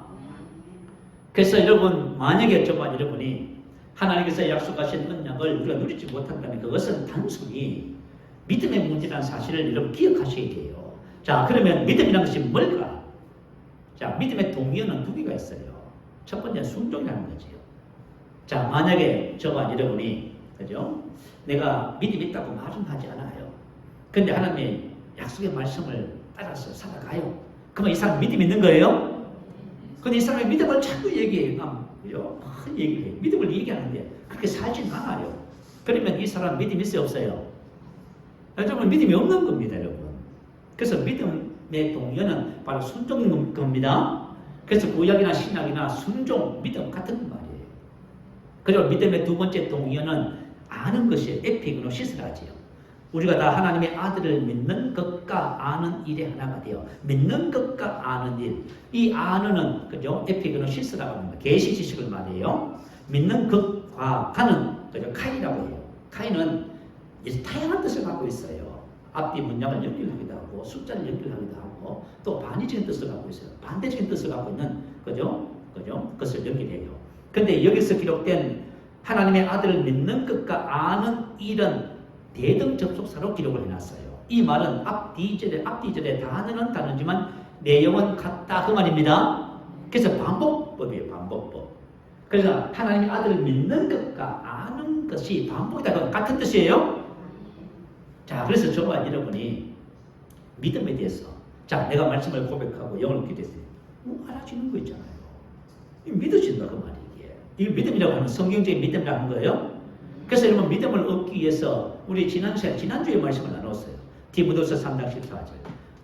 S1: 그래서 여러분, 만약에 저와 여러분이 하나님께서 약속하신 언약을 우리가 누리지 못한다면 그것은 단순히 믿음의 문제라는 사실을 여러분 기억하셔야 돼요. 자, 그러면 믿음이라는 것이 뭘까? 자, 믿음의 동의어는 두 개가 있어요. 첫 번째는 순종이라는 거지요. 자, 만약에 저와 여러분이, 그죠? 내가 믿음이 있다고 말은 하지 않아요. 근데 하나님의 약속의 말씀을 따라서 살아가요. 그러면 이 사람 믿음이 있는 거예요? 근데 이 사람의 믿음을 자꾸 얘기해요. 얘기해요. 믿음을 얘기하는데 그렇게 살진 않아요. 그러면 이 사람 믿음이 있어요? 없어요? 여러분, 믿음이 없는 겁니다, 여러분. 그래서 믿음의 동의어는 바로 순종인 겁니다. 그래서 구약이나 신약이나 순종, 믿음 같은 말이에요. 그리고 믿음의 두 번째 동의어는 아는 것이 에피그노시스라지요. 우리가 다 하나님의 아들을 믿는 것과 아는 일에 하나가 되어 믿는 것과 아는 일. 이 아는은 그죠? 에피그노시스라고 하는 거예요. 계시 지식을 말해요. 믿는 것과 가는 그죠? 카이라고 해요. 카이는 이제 다양한 뜻을 갖고 있어요. 앞뒤 문장을 연결하기도 하고 숫자를 연결하기도 하고 또 반의적인 뜻을 갖고 있어요. 반대적인 뜻을 갖고 있는 그죠? 그것을 연결해요. 근데 여기서 기록된 하나님의 아들을 믿는 것과 아는 일은 대등 접속사로 기록을 해놨어요. 이 말은 앞뒤절에 단어는 다르지만 내용은 같다 그 말입니다. 그래서 반복법이에요. 반복법. 그래서 하나님의 아들을 믿는 것과 아는 것이 반복이다. 같은 뜻이에요. 자, 그래서 저와 여러분이 믿음에 대해서 자, 내가 말씀을 고백하고 영을 기도했어요. 알아지는 거 있잖아요. 믿어진다 그 말이에요. 이 믿음이라고 하는 성경적인 믿음이라고 하는 거예요. 그래서 여러분, 믿음을 얻기 위해서 우리 지난주에 말씀을 나눴어요. 디모데후서 3장 14절.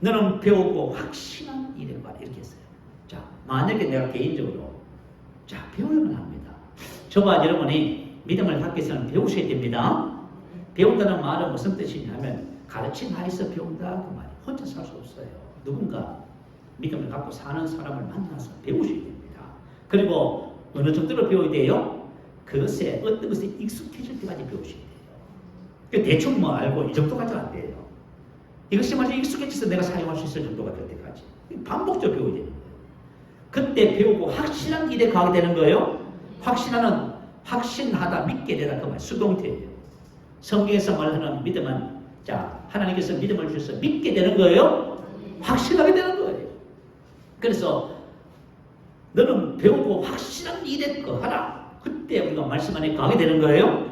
S1: 너는 배우고 확신한 일에 관해 이렇게 했어요. 자, 만약에 내가 개인적으로 자, 배우려면 합니다. 저와 여러분이 믿음을 갖기 위해서는 배우셔야 됩니다. 배운다는 말은 무슨 뜻이냐면 가르침 하에서 배운다 그 말이에요. 혼자 살 수 없어요. 누군가 믿음을 갖고 사는 사람을 만나서 배우셔야 됩니다. 그리고 어느 정도로 배워야 돼요? 그것에 어떤 것에 익숙해질 때까지 배우셔야 돼요. 대충 뭐 알고 이 정도까지는 안 돼요. 이것이 마치 익숙해져서 내가 사용할 수 있을 정도가 될 때까지 반복적으로 배워야 되는 거예요. 그때 배우고 확신한 일에 가게 되는 거예요. 확신하다, 믿게 되다 그 말 수동태예요. 성경에서 말하는 믿음은 자, 하나님께서 믿음을 주셔서 믿게 되는 거예요. 확신하게 되는 거예요. 그래서 너는 배우고 확실한 일에 거하라. 그때 우리가 말씀 안에 가게 되는 거예요.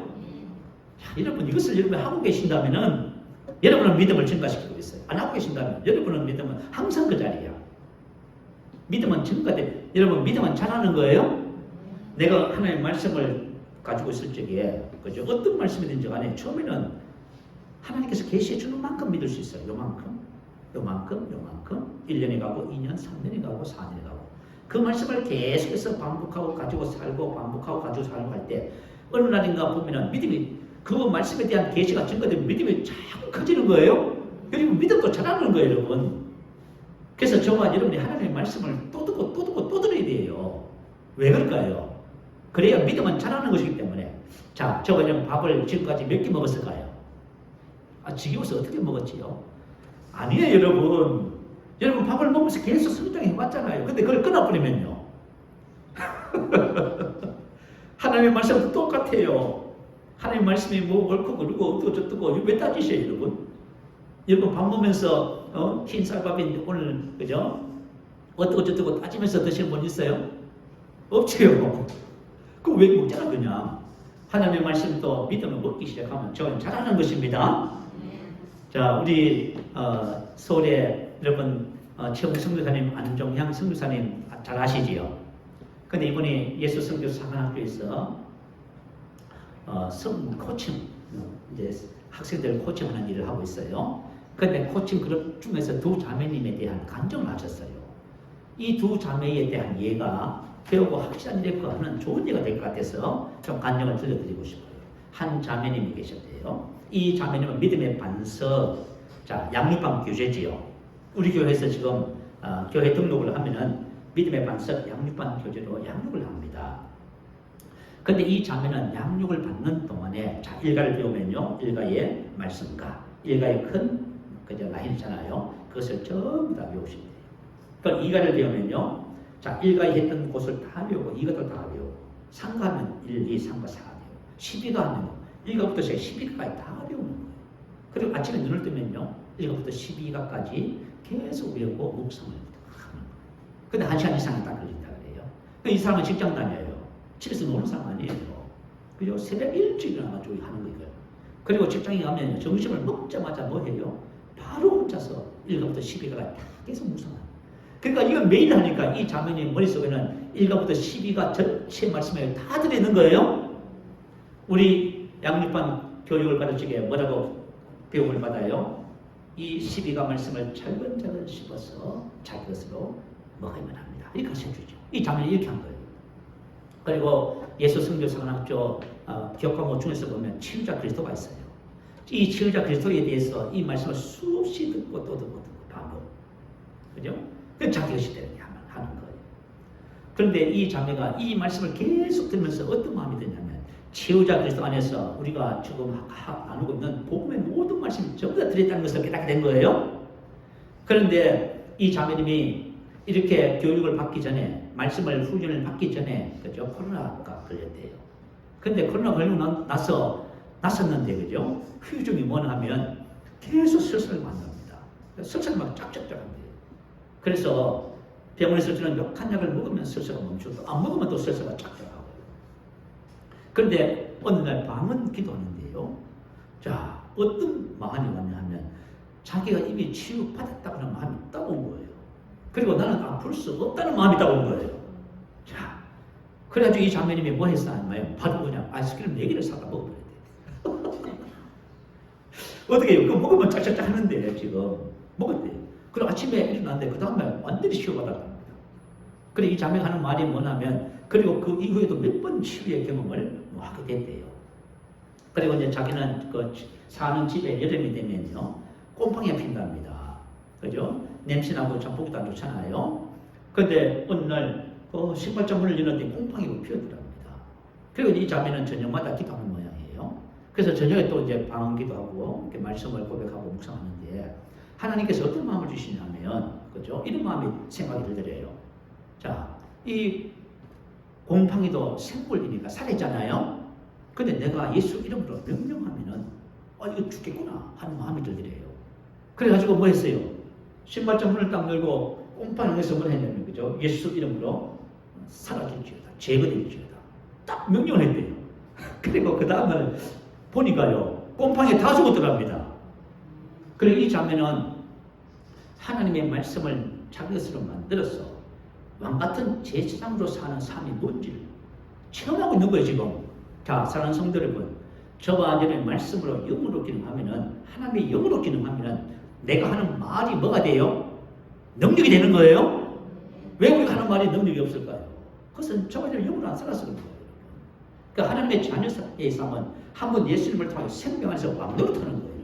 S1: 자, 여러분, 이것을 여러분이 하고 계신다면은 여러분은 믿음을 증가시키고 있어요. 안 하고 계신다면 여러분은 믿음은 항상 그 자리야. 믿음은 증가돼. 여러분, 믿음은 잘하는 거예요. 내가 하나님의 말씀을 가지고 있을 적에 그죠? 어떤 말씀이든지 간에 처음에는 하나님께서 계시해 주는 만큼 믿을 수 있어요. 요만큼 1년이 가고 2년, 3년이 가고 4년이 가고 그 말씀을 계속해서 반복하고 가지고 살고 반복하고 가지고 살고 할 때 어느 날인가 보면은 믿음이 그 말씀에 대한 계시가 증가되면 믿음이 자꾸 커지는 거예요. 그리고 믿음도 잘하는 거예요, 여러분. 그래서 저와 여러분이 하나님의 말씀을 또 듣고 또 듣고 또 들어야 돼요. 왜 그럴까요? 그래야 믿음은 잘하는 것이기 때문에. 자, 저가 지금 밥을 지금까지 몇 개 먹었을까요? 지겨워서 어떻게 먹었지요? 아니에요, 여러분. 여러분 밥을 먹으면서 계속 성장해 왔잖아요. 근데 그걸 끊어버리면요. 하나님의 말씀은 똑같아요. 하나님의 말씀이 뭐 옳고 그르고 어떻고 왜 따지세요, 여러분? 여러분 밥 먹으면서 흰 쌀밥인데 오늘 그죠? 어쩌고 따지면서 드시는 분 있어요? 없지요. 그럼 왜 먹잖아 그냥. 하나님의 말씀도 믿음을 먹기 시작하면 저는 잘하는 것입니다. 자, 우리 서울에 여러분 최홍 선교사님, 안종향 선교사님 잘 아시지요? 근데 이분이 예수 선교 사관학교에서 성 코칭, 이제 학생들 코칭하는 일을 하고 있어요. 근데 코칭 그룹 중에서 두 자매님에 대한 간증을 하셨어요. 이 두 자매에 대한 예가 배우고 확실한 예가 하는 좋은 예가 될 것 같아서 좀 간증을 들려드리고 싶어요. 한 자매님이 계셨대요. 이 자매님은 믿음의 반석, 자, 양육반 교제지요. 우리 교회에서 지금 교회 등록을 하면은 믿음의 반석 양육반 교제로 양육을 합니다. 근데 이 자매는 양육을 받는 동안에 자, 일가를 배우면요, 일가의 말씀과 일가의 큰 라인이잖아요. 그것을 전부 다 배우신대요. 그러니까 이가를 배우면요, 자, 일가에 했던 곳을 다 배우고 이것도 다 배우고, 상가하면 1, 2, 3가 4가 배우고, 12가 하면 1가부터 12가까지 다 배우는 거예요. 그리고 아침에 눈을 뜨면요, 1가부터 12가까지 계속 외우고 묵상을 하는 거예요. 근데 1시간 이상이 딱 걸린다 그래요. 이 사람은 직장 다녀요. 집에서 노는 사람 아니에요. 그죠? 새벽 일찍 일어나가지고 하는 거예요. 그리고 직장에 가면 점심을 먹자마자 뭐 해요? 바로 혼자서 1가부터 12가가 계속 묵상하는 거예요. 그러니까 이건 매일 하니까 이 자매님 머릿속에는 1가부터 12가 전체 말씀에 다 들어있는 거예요. 우리 양육반 교육을 가르치게 뭐라고 배움을 받아요? 이 12가 말씀을 차근차근 씹어서 자기 것으로 먹으면 합니다. 이렇게 가르쳐주죠. 이 자매는 이렇게 한 거예요. 그리고 예수 선교사관학교 교과목 중에서 보면 치유자 그리스도가 있어요. 이 치유자 그리스도에 대해서 이 말씀을 수없이 듣고 또 듣고 반복. 그죠? 그 자기 것이 하는 거예요. 그런데 이 자매가 이 말씀을 계속 들으면서 어떤 마음이 드냐면, 치유자 그리스도 안에서 우리가 지금 나누고 있는 복음의 모든 말씀이 전부 다 들어있다는 것을 깨닫게 된 거예요. 그런데 이 자매님이 이렇게 교육을 받기 전에, 말씀을 훈련을 받기 전에, 그죠? 코로나가 걸렸대요. 근데 코로나 걸리고 났었는데, 그죠? 후유증이 뭐냐 하면 계속 설사를 만납니다. 설사를 막 쫙쫙쫙합니다. 그래서 병원에서 주는 역한 약을 먹으면 설사가 멈추고, 안 먹으면 또 설사가 쫙쫙하고요. 그런데 어느 날 밤은 기도하는데요. 자, 어떤 마음이 왔냐 하면, 자기가 이미 치유받았다는 마음이 딱 온 거예요. 그리고 나는 아플 수 없다는 마음이 딱 온 거예요. 자, 그래가지고 이 자매님이 뭐 했어? 하면 바로 그냥 아이스크림 4개를 사다 먹어버려야 돼. 어떻게 해요? 그거 먹으면 짝짝짝 하는데 지금 먹었대요. 그리고 아침에 일어났는데 그 다음날 완전히 치유받았답니다. 그래 이 자매가 하는 말이 뭐냐면, 그리고 그 이후에도 몇 번 치유의 경험을 하게 됐대요. 그리고 이제 자기는 그 사는 집에 여름이 되면요, 곰팡이가 핀답니다. 그죠? 냄새나고 참 보기도 안 좋잖아요. 근데 어느 날 신발장 문을 열었는데 곰팡이가 피어들랍니다. 그리고 이 자매는 저녁마다 기도하는 모양이에요. 그래서 저녁에 또 이제 방언기도 하고 이렇게 말씀을 고백하고 묵상하는데, 하나님께서 어떤 마음을 주시냐면, 그죠? 이런 마음이 생각이 들더래요. 자, 이 곰팡이도 생물이니까 살아있잖아요. 근데 내가 예수 이름으로 명령하면은 이거 죽겠구나 하는 마음이 들더래요. 그래가지고 뭐 했어요? 신발장 문을 딱 열고 곰팡이에서 뭘 했냐면, 그죠? 예수 이름으로 사라질지어다, 제거될지어다, 딱 명령을 했대요. 그리고 그 다음날 보니까요, 곰팡이 다 죽었더랍니다. 그리고 이 자매는 하나님의 말씀을 자기 것으로 만들어서 왕같은 제사장으로 사는 삶이 뭔지를 체험하고 있는 거예요, 지금. 자, 사랑하는 성도 여러분, 저와 여러분의 말씀으로 영으로 기능하면은, 하나님의 영으로 기능하면은, 내가 하는 말이 뭐가 돼요? 능력이 되는 거예요? 왜 우리가 하는 말이 능력이 없을까요? 그것은 저와 여러분 영으로 안 살아서 그런 거예요. 그러니까 하나님의 자녀의 삶은 한 번 예수님을 통해 생명 안에서 왕노릇하는 거예요.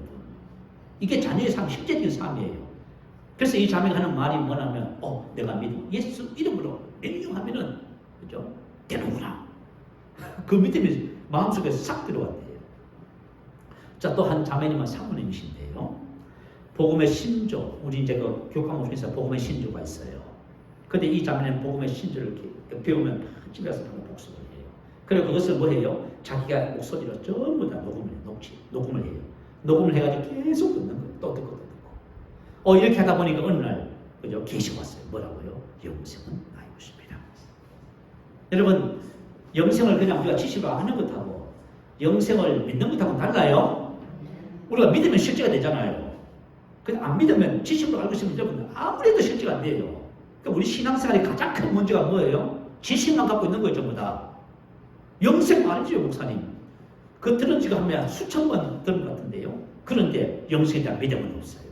S1: 이게 자녀의 삶, 실제적인 삶이에요. 그래서 이 자매가 하는 말이 뭐냐면, 내가 믿음, 예수 이름으로 명령하면은, 그죠? 되는구나. 그 믿음이 마음속에 싹 들어왔대요. 자, 또 한 자매님은 사모님이신데요. 복음의 신조, 우리 이제 그 교과목 중에서 복음의 신조가 있어요. 근데 이 자매는 복음의 신조를 이렇게 배우면 집에 가서 바로 복습을 해요. 그리고 그것을 뭐 해요? 자기가 목소리로 전부 다 녹음을 해요. 녹음을 해가지고 계속 듣는 거예요. 또 듣고 또 듣고. 이렇게 하다 보니까 어느 날, 그죠? 계시 왔어요. 뭐라고요? 영생은 나의 것입니다. 여러분, 영생을 그냥 우리가 지식으로 아는 것하고 영생을 믿는 것하고는 달라요. 우리가 믿으면 실제가 되잖아요. 그냥 안 믿으면 지식으로 알고 있으면 여러분 아무래도 실제가 안 돼요. 그러니까 우리 신앙생활의 가장 큰 문제가 뭐예요? 지식만 갖고 있는 거예요, 전부 다. 영생 알지요, 목사님? 그 들은 지가 한 수천 번 들은 것 같은데요. 그런데 영생에 대한 믿음은 없어요.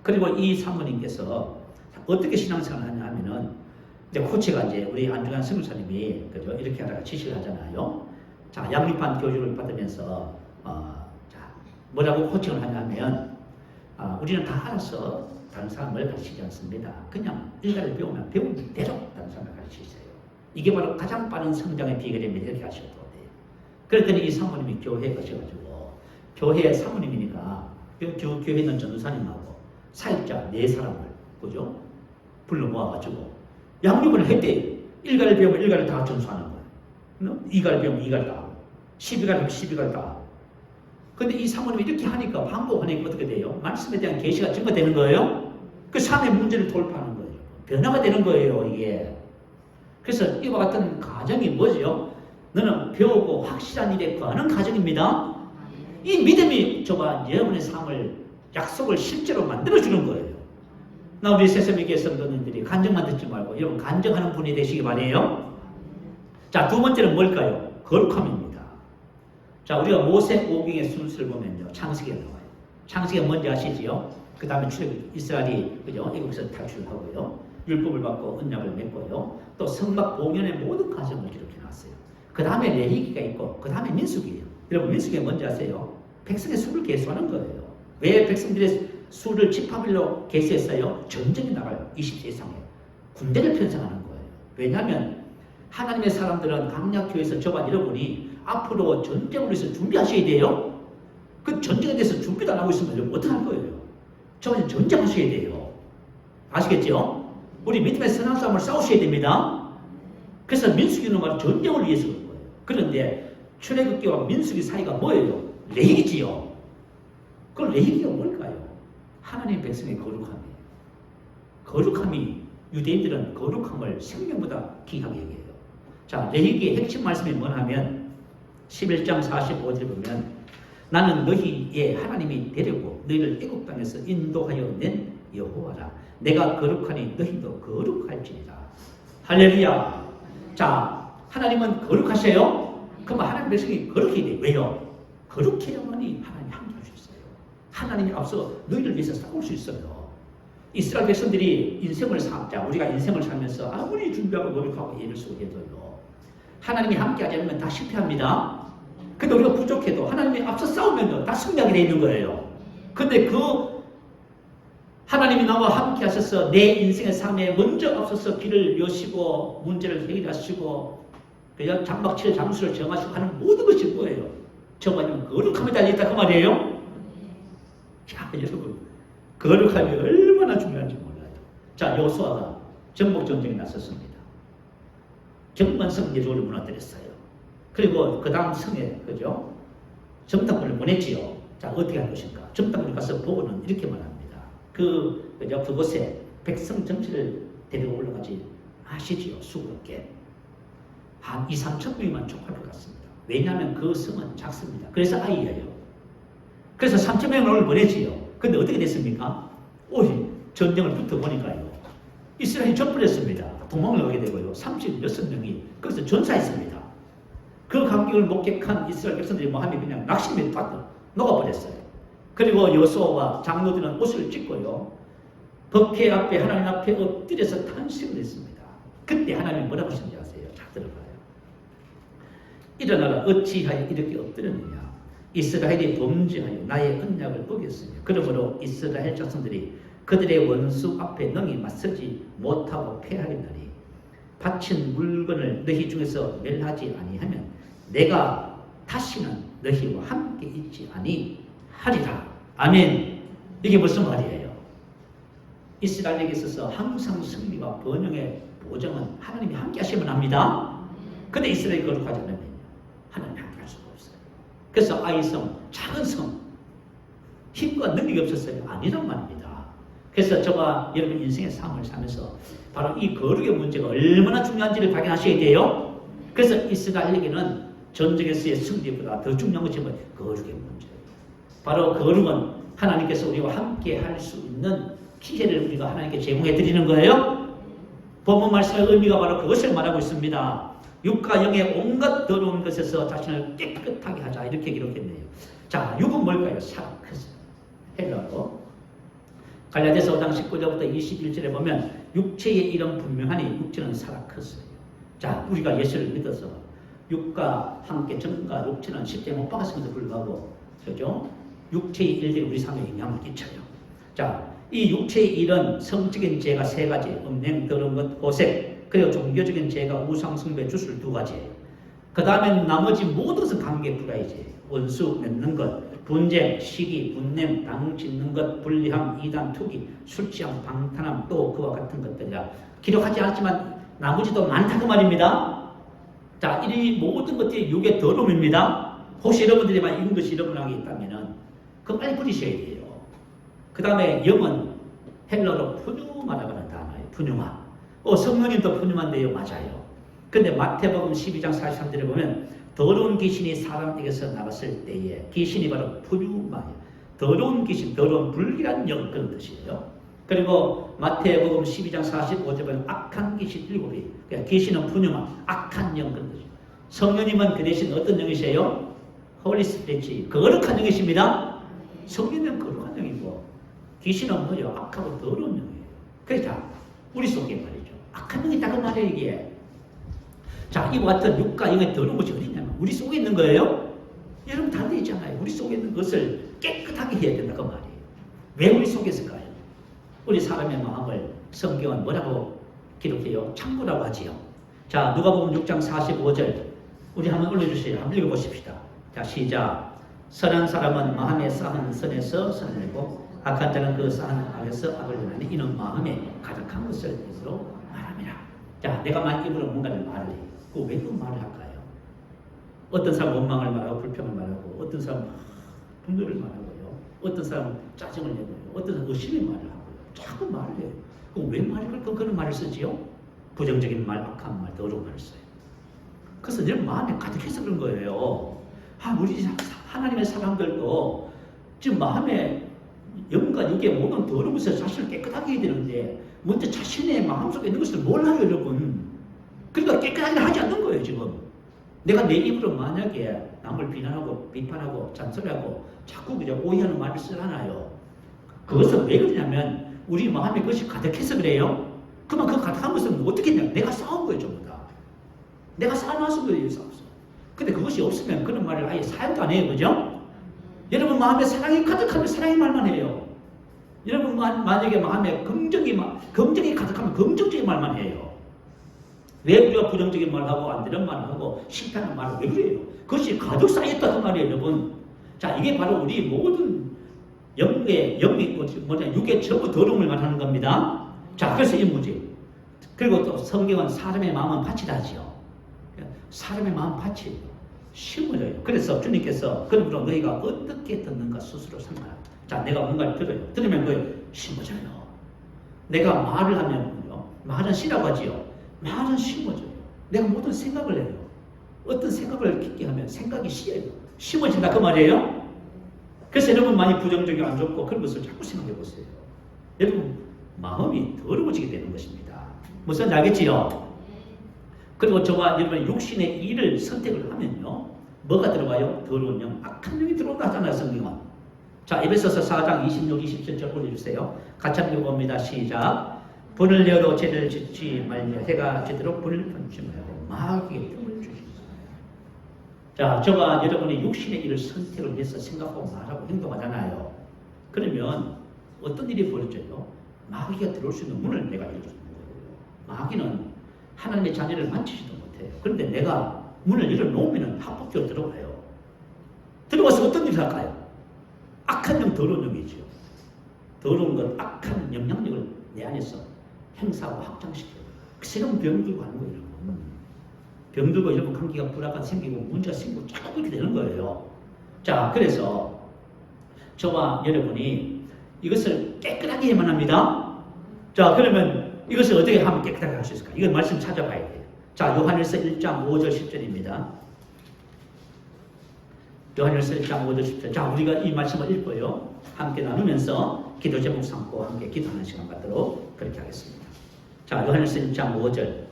S1: 그리고 이 사모님께서 어떻게 신앙생활을 하냐 하면은, 이제 코치가 이제 우리 안중환 선교사님이 그죠? 이렇게 하다가 지시를 하잖아요. 자, 양립반 교육을 받으면서, 자, 뭐라고 코칭을 하냐면, 우리는 다 알아서 다른 사람을 가르치지 않습니다. 그냥 일가를 배우면 배운 대로 다른 사람을 가르치세요. 이게 바로 가장 빠른 성장의 비결입니다. 이렇게 하셔도 돼요. 그랬더니 이 사모님이 교회에 가셔가지고, 교회 사모님이니까 교회에 있는 전도사님하고 사역자 4사람을 그죠? 불러 모아가지고 양육을 했대. 일가를 배우면 일가를 다 전수하는 거예요. 이가를 배우면 이가를 다 하고, 12가를 배우면 12가를 다 하고. 근데 이 사모님이 이렇게 하니까, 반복하니까 어떻게 돼요? 말씀에 대한 계시가 증거되는 거예요. 그 삶의 문제를 돌파하는 거예요. 변화가 되는 거예요, 이게. 그래서 이와 같은 가정이 뭐죠? 너는 배우고 확실한 일에 거하는 가정입니다. 이 믿음이 여러분의 삶을, 약속을 실제로 만들어주는 거예요. 나 우리 세세미교회 성도님들이 간증만 듣지 말고 여러분 간증하는 분이 되시기 바래요. 자, 두 번째는 뭘까요? 거룩함입니다. 자, 우리가 모세오경의 순서를 보면요, 창세기가 나와요. 창세기가 뭔지 아시지요? 그 다음에 출애굽, 이스라엘이 그죠? 애국에서 탈출하고요, 율법을 받고 언약을 맺고요, 또 성막 봉헌의 모든 과정을 기록해 놨어요. 그 다음에 레위기가 있고, 그 다음에 민수기예요. 여러분, 민수기가 뭔지 아세요? 백성의 수를 계수하는 거예요. 왜 백성들의 수를 지파별로 계수했어요? 전쟁에 나가요. 20세 이상에. 군대를 편성하는 거예요. 왜냐하면 하나님의 사람들은 강약교회에서 저만 잃어보니 앞으로 전쟁을 위해서 준비하셔야 돼요. 그 전쟁에 대해서 준비도 안 하고 있으면 어떻게 할 거예요? 저만 전쟁하셔야 돼요. 아시겠죠? 우리 믿음의 선한 싸움을 싸우셔야 됩니다. 그래서 민수기는 바로 전쟁을 위해서 그런 거예요. 그런데 출애굽기와 민수기 사이가 뭐예요? 레위기지요. 그 레위기가 뭘까요? 하나님의 백성의 거룩함이에요. 거룩함이, 유대인들은 거룩함을 생명보다 귀하게 여겨요. 자, 레위기의 핵심 말씀이 뭐냐면 11장 45절에 보면, 나는 너희의 하나님이 되려고 너희를 애굽 땅에서 인도하여 낸 여호와라. 내가 거룩하니 너희도 거룩할지니라. 할렐루야. 자, 하나님은 거룩하세요. 그럼 하나님 백성이 거룩해야 돼요. 왜요? 거룩해야만이 하나님이 함께 할 수 있어요. 하나님이 앞서 너희를 위해서 싸울 수 있어요. 이스라엘 백성들이 인생을 살자, 우리가 인생을 살면서 아무리 준비하고 노력하고 예를 쓰고해도요, 하나님이 함께 하지 않으면 다 실패합니다. 근데 우리가 부족해도 하나님이 앞서 싸우면요, 다 승리하게 되어 있는 거예요. 근데 그 하나님이 나와 함께 하셔서 내 인생의 삶에 먼저 앞서서 길을 여시고 문제를 해결하시고 그냥 장막칠 장수를 정하시고 하는 모든 것이 뭐예요? 정말요, 거룩함에 달려있다 그 말이에요. 자, 여러분, 거룩함이 얼마나 중요한지 몰라요. 자, 여호수아가 전복 전쟁에 나섰습니다. 경만성 예조를 무너뜨렸어요. 그리고 그 다음 성에, 그죠? 점탕군을 보냈지요. 자, 어떻게 할 것인가? 점탕군이 가서 보고는 이렇게 말합니다. 그죠? 그곳에 백성 전체를 데리고 올라가지 마시지요. 수고롭게. 한 2, 3천 명만 족할 것 같습니다. 왜냐하면 그 성은 작습니다. 그래서 아이예요. 그래서 3천 명을 오늘 보내지요. 근데 어떻게 됐습니까? 오히 전쟁을 붙어보니까요, 이스라엘이 전불했습니다. 도망을 가게 되고요, 36명이 거기서 전사했습니다. 그 감격을 목격한 이스라엘 백성들이 뭐 하면 그냥 낙심에 빠져 녹아버렸어요. 그리고 여호수아와 장로들은 옷을 찢고요, 법궤 앞에, 하나님 앞에 엎드려서 탄식을 했습니다. 그때 하나님이 뭐라고 하셨는지 아세요? 잘 들어봐요. 일어나라, 어찌하여 이렇게 엎드렸느냐? 이스라엘이 범죄하여 나의 언약을 어겼으며 그러므로 이스라엘 자손들이 그들의 원수 앞에 능히 맞서지 못하고 패하겠나니, 바친 물건을 너희 중에서 멸하지 아니하면 내가 다시는 너희와 함께 있지 아니하리라. 아멘. 이게 무슨 말이에요? 이스라엘에게 있어서 항상 승리와 번영의 보장은 하나님이 함께 하시면 합니다. 근데 이스라엘이 거룩하지 않으면 하나님이 함께 할 수가 없어요. 그래서 아이성, 작은 성, 힘과 능력이 없었어요? 아니란 말입니다. 그래서 저와 여러분 인생의 삶을 살면서 바로 이 거룩의 문제가 얼마나 중요한지를 발견하셔야 돼요. 그래서 이스라엘에게는 전쟁에서의 승리보다 더 중요한 것이 뭐예요? 거룩의 문제예요. 바로 거룩은 하나님께서 우리와 함께 할 수 있는 기회를 우리가 하나님께 제공해 드리는 거예요. 본문 말씀의 의미가 바로 그것을 말하고 있습니다. 육과 영의 온갖 더러운 것에서 자신을 깨끗하게 하자, 이렇게 기록했네요. 자, 육은 뭘까요? 사라크스, 헬라어. 갈라디아서 5장 19절부터 21절에 보면 육체의 이름 분명하니 육체는 사라크스예요. 자, 우리가 예수를 믿어서 육과 함께 정과 육체는 십자가에 못 박았음에도 불구하고, 그죠? 육체의 일들이 우리 삶에 영향을 끼쳐요. 자, 이 육체의 일은 성적인 죄가 3가지, 음행, 더러운 것, 오색, 그리고 종교적인 죄가 우상 숭배, 주술 2가지예요. 그 다음에 나머지 모든 것은 관계 불화이지, 원수 맺는 것, 분쟁, 시기, 분냄, 당 짓는 것, 불리함, 이단, 투기, 술 취함, 방탄함, 또 그와 같은 것들이라 기록하지 않았지만 나머지도 많다고 말입니다. 자, 이 모든 것들이 육의 더러움입니다. 혹시 여러분들이 만약 이런 것이 여러분에게 있다면 그거 빨리 버리셔야 돼요. 그 다음에 영은 헬라어로 푸뉴마라고 하는 단어예요. 푸뉴마. 성령님도 푸뉴마인데요. 맞아요. 근데 마태복음 12장 43절에 보면 더러운 귀신이 사람에게서 나갔을 때에 귀신이 바로 푸뉴마예요. 더러운 귀신, 더러운 불길한 영, 그런 뜻이에요. 그리고 마태복음 12장 45절에 보면 악한 귀신 7이, 그러니까 귀신은 푸뉴마, 악한 영, 그런 뜻이에요. 성령님은 그 대신 어떤 영이세요? 홀리 스피릿이 거룩한 영이십니다. 성령은 거룩한 영이고 귀신은 뭐예요? 악하고 더러운 영이에요. 그래서 우리 속에 말이죠. 악한 영이 있다고 말해요, 이게. 자, 이와 같은 육과 영의 더러운 것이 어디냐면 우리 속에 있는 거예요. 여러분 다 되어 있잖아요. 우리 속에 있는 것을 깨끗하게 해야 된다고 말이에요. 왜 우리 속에 있을까요? 우리 사람의 마음을 성경은 뭐라고 기록해요? 창고라고 하지요. 자, 누가복음 6장 45절 우리 한번 올려주세요. 한번 읽어보십시다. 자, 시작. 선한 사람은 마음에 쌓은 선에서 선을 내고 악한 자는 그 쌓은 악에서 악을 내나니 이는 마음에 가득한 것을 입으로 말합니다. 자, 내가 만약 입으로 뭔가를 말을 해요. 그 왜 그 말을 할까요? 어떤 사람 원망을 말하고 불평을 말하고, 어떤 사람 분노를 말하고요, 어떤 사람 짜증을 내고요, 어떤 사람 의심의 말을 하고요. 자꾸 말을 해요. 그럼 왜 말을 그런 말을 쓰지요? 부정적인 말, 악한 말, 더러운 말을 써요. 그래서 내 마음에 가득해서 그런 거예요. 우리 하나님의 사람들도 지금 마음에 영과 육의 모든 더러운 것에서 자신을 깨끗하게 해야 되는데 먼저 자신의 마음속에 있는 것을 몰라요, 여러분. 그러니까 깨끗하게 하지 않는 거예요, 지금. 내가 내 입으로 만약에 남을 비난하고 비판하고 잔소리하고 자꾸 그냥 오해하는 말을 쓰잖아요. 그것은 왜 그러냐면 우리 마음에 그것이 가득해서 그래요. 그러면 그 가득한 것은 어떻게 했냐? 내가 쌓은 거예요, 전부 다. 내가 쌓아놨은 거예요, 쌓았어. 근데 그것이 없으면 그런 말을 아예 사용도 안 해요, 그죠? 여러분 마음에 사랑이 가득하면 사랑의 말만 해요. 여러분 만약에 마음에 긍정이 가득하면 긍정적인 말만 해요. 왜 우리가 부정적인 말하고 안 되는 말하고 실패하는 말을 왜 그래요? 그것이 가득 쌓였다 그 말이에요, 여러분. 자, 이게 바로 우리 모든 영의 육의 전부 더러움을 말하는 겁니다. 자, 그래서 이 문제. 그리고 또 성경은 사람의 마음은 밭이다 하지요. 사람의 마음 밭이 심어져요. 그래서 주님께서 그러므로 너희가 어떻게 듣는가 스스로 생각하라. 자, 내가 뭔가를 들어요. 들으면 뭐예요? 심어져요. 내가 말을 하면 뭐요? 말은 씨라고 하지요. 말은 심어져요. 내가 모든 생각을 해요. 어떤 생각을 깊게 하면 생각이 씨예요. 심어진다 그 말이에요. 그래서 여러분 많이 부정적이고 안 좋고 그런 것을 자꾸 생각해 보세요. 여러분 마음이 더러워지게 되는 것입니다. 무슨 알겠지요? 그리고 저와 여러분 육신의 일을 선택을 하면요, 뭐가 들어와요? 더러운 영, 악한 영이 들어온다 하잖아요, 성경은. 자, 에베소서 4장 26, 27절 올려주세요. 같이 한번 읽어봅니다. 시작. 분을 내어도 죄를 짓지 말며 해가 지도록 분을 끊지 말고 마귀에게 틈을 주시옵소서. 자, 저와 여러분이 육신의 일을 선택을 해서 생각하고 말하고 행동하잖아요. 그러면 어떤 일이 벌어져요? 마귀가 들어올 수 있는 문을 내가 열어주는 거예요. 마귀는 하나님의 자녀를 만지지도 못해요. 그런데 내가 문을 열어놓으면 합법적으로 들어와요. 들어와서 어떤 일을 할까요? 악한 영, 더러운 영이죠. 더러운 것, 악한 영향력을 내 안에서 행사하고 확장시켜요. 새로운 병들고 하는 거예요. 병들고 여러분 관계가 불화가 생기고 문제가 생기고 자꾸 그렇게 되는 거예요. 자, 그래서 저와 여러분이 이것을 깨끗하게 해야만 합니다. 자, 그러면 이것을 어떻게 하면 깨끗하게 할 수 있을까? 이건 말씀 찾아봐야 돼요. 자, 요한일서 1장 5절 10절입니다. 요한일서 1장 5절 10절. 자, 우리가 이 말씀을 읽고요. 함께 나누면서 기도 제목 삼고 함께 기도하는 시간 갖도록 그렇게 하겠습니다. 자, 요한일서 1장 5절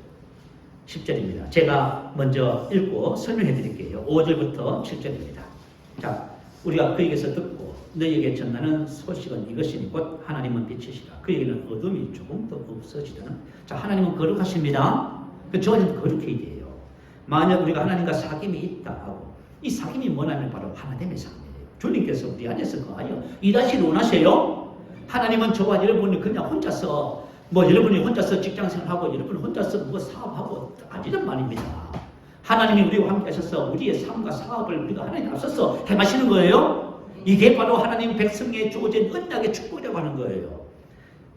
S1: 10절입니다. 제가 먼저 읽고 설명해 드릴게요. 5절부터 7절입니다. 자, 우리가 그에게서 듣고 너희에게 전하는 소식은 이것이니 곧 하나님은 빛이시라. 그에게는 어둠이 조금도 없어지려는. 자, 하나님은 거룩하십니다. 그 저는 거룩해야 돼요. 만약 우리가 하나님과 사귐이 있다 하고, 이 사귐이 뭐냐면 바로 하나님의 사귐이에요. 주님께서 우리 안에서 거하여 일하시를 원하세요. 하나님은 저와 여러분이 그냥 혼자서 여러분이 혼자서 직장생활하고 여러분이 혼자서 사업하고 아니란 말입니다. 하나님이 우리와 함께 하셔서 우리의 삶과 사업을 우리가 하나님 앞서서 행하시는 거예요. 이게 바로 하나님 백성에 주어진 언약의 축복이라고 하는 거예요.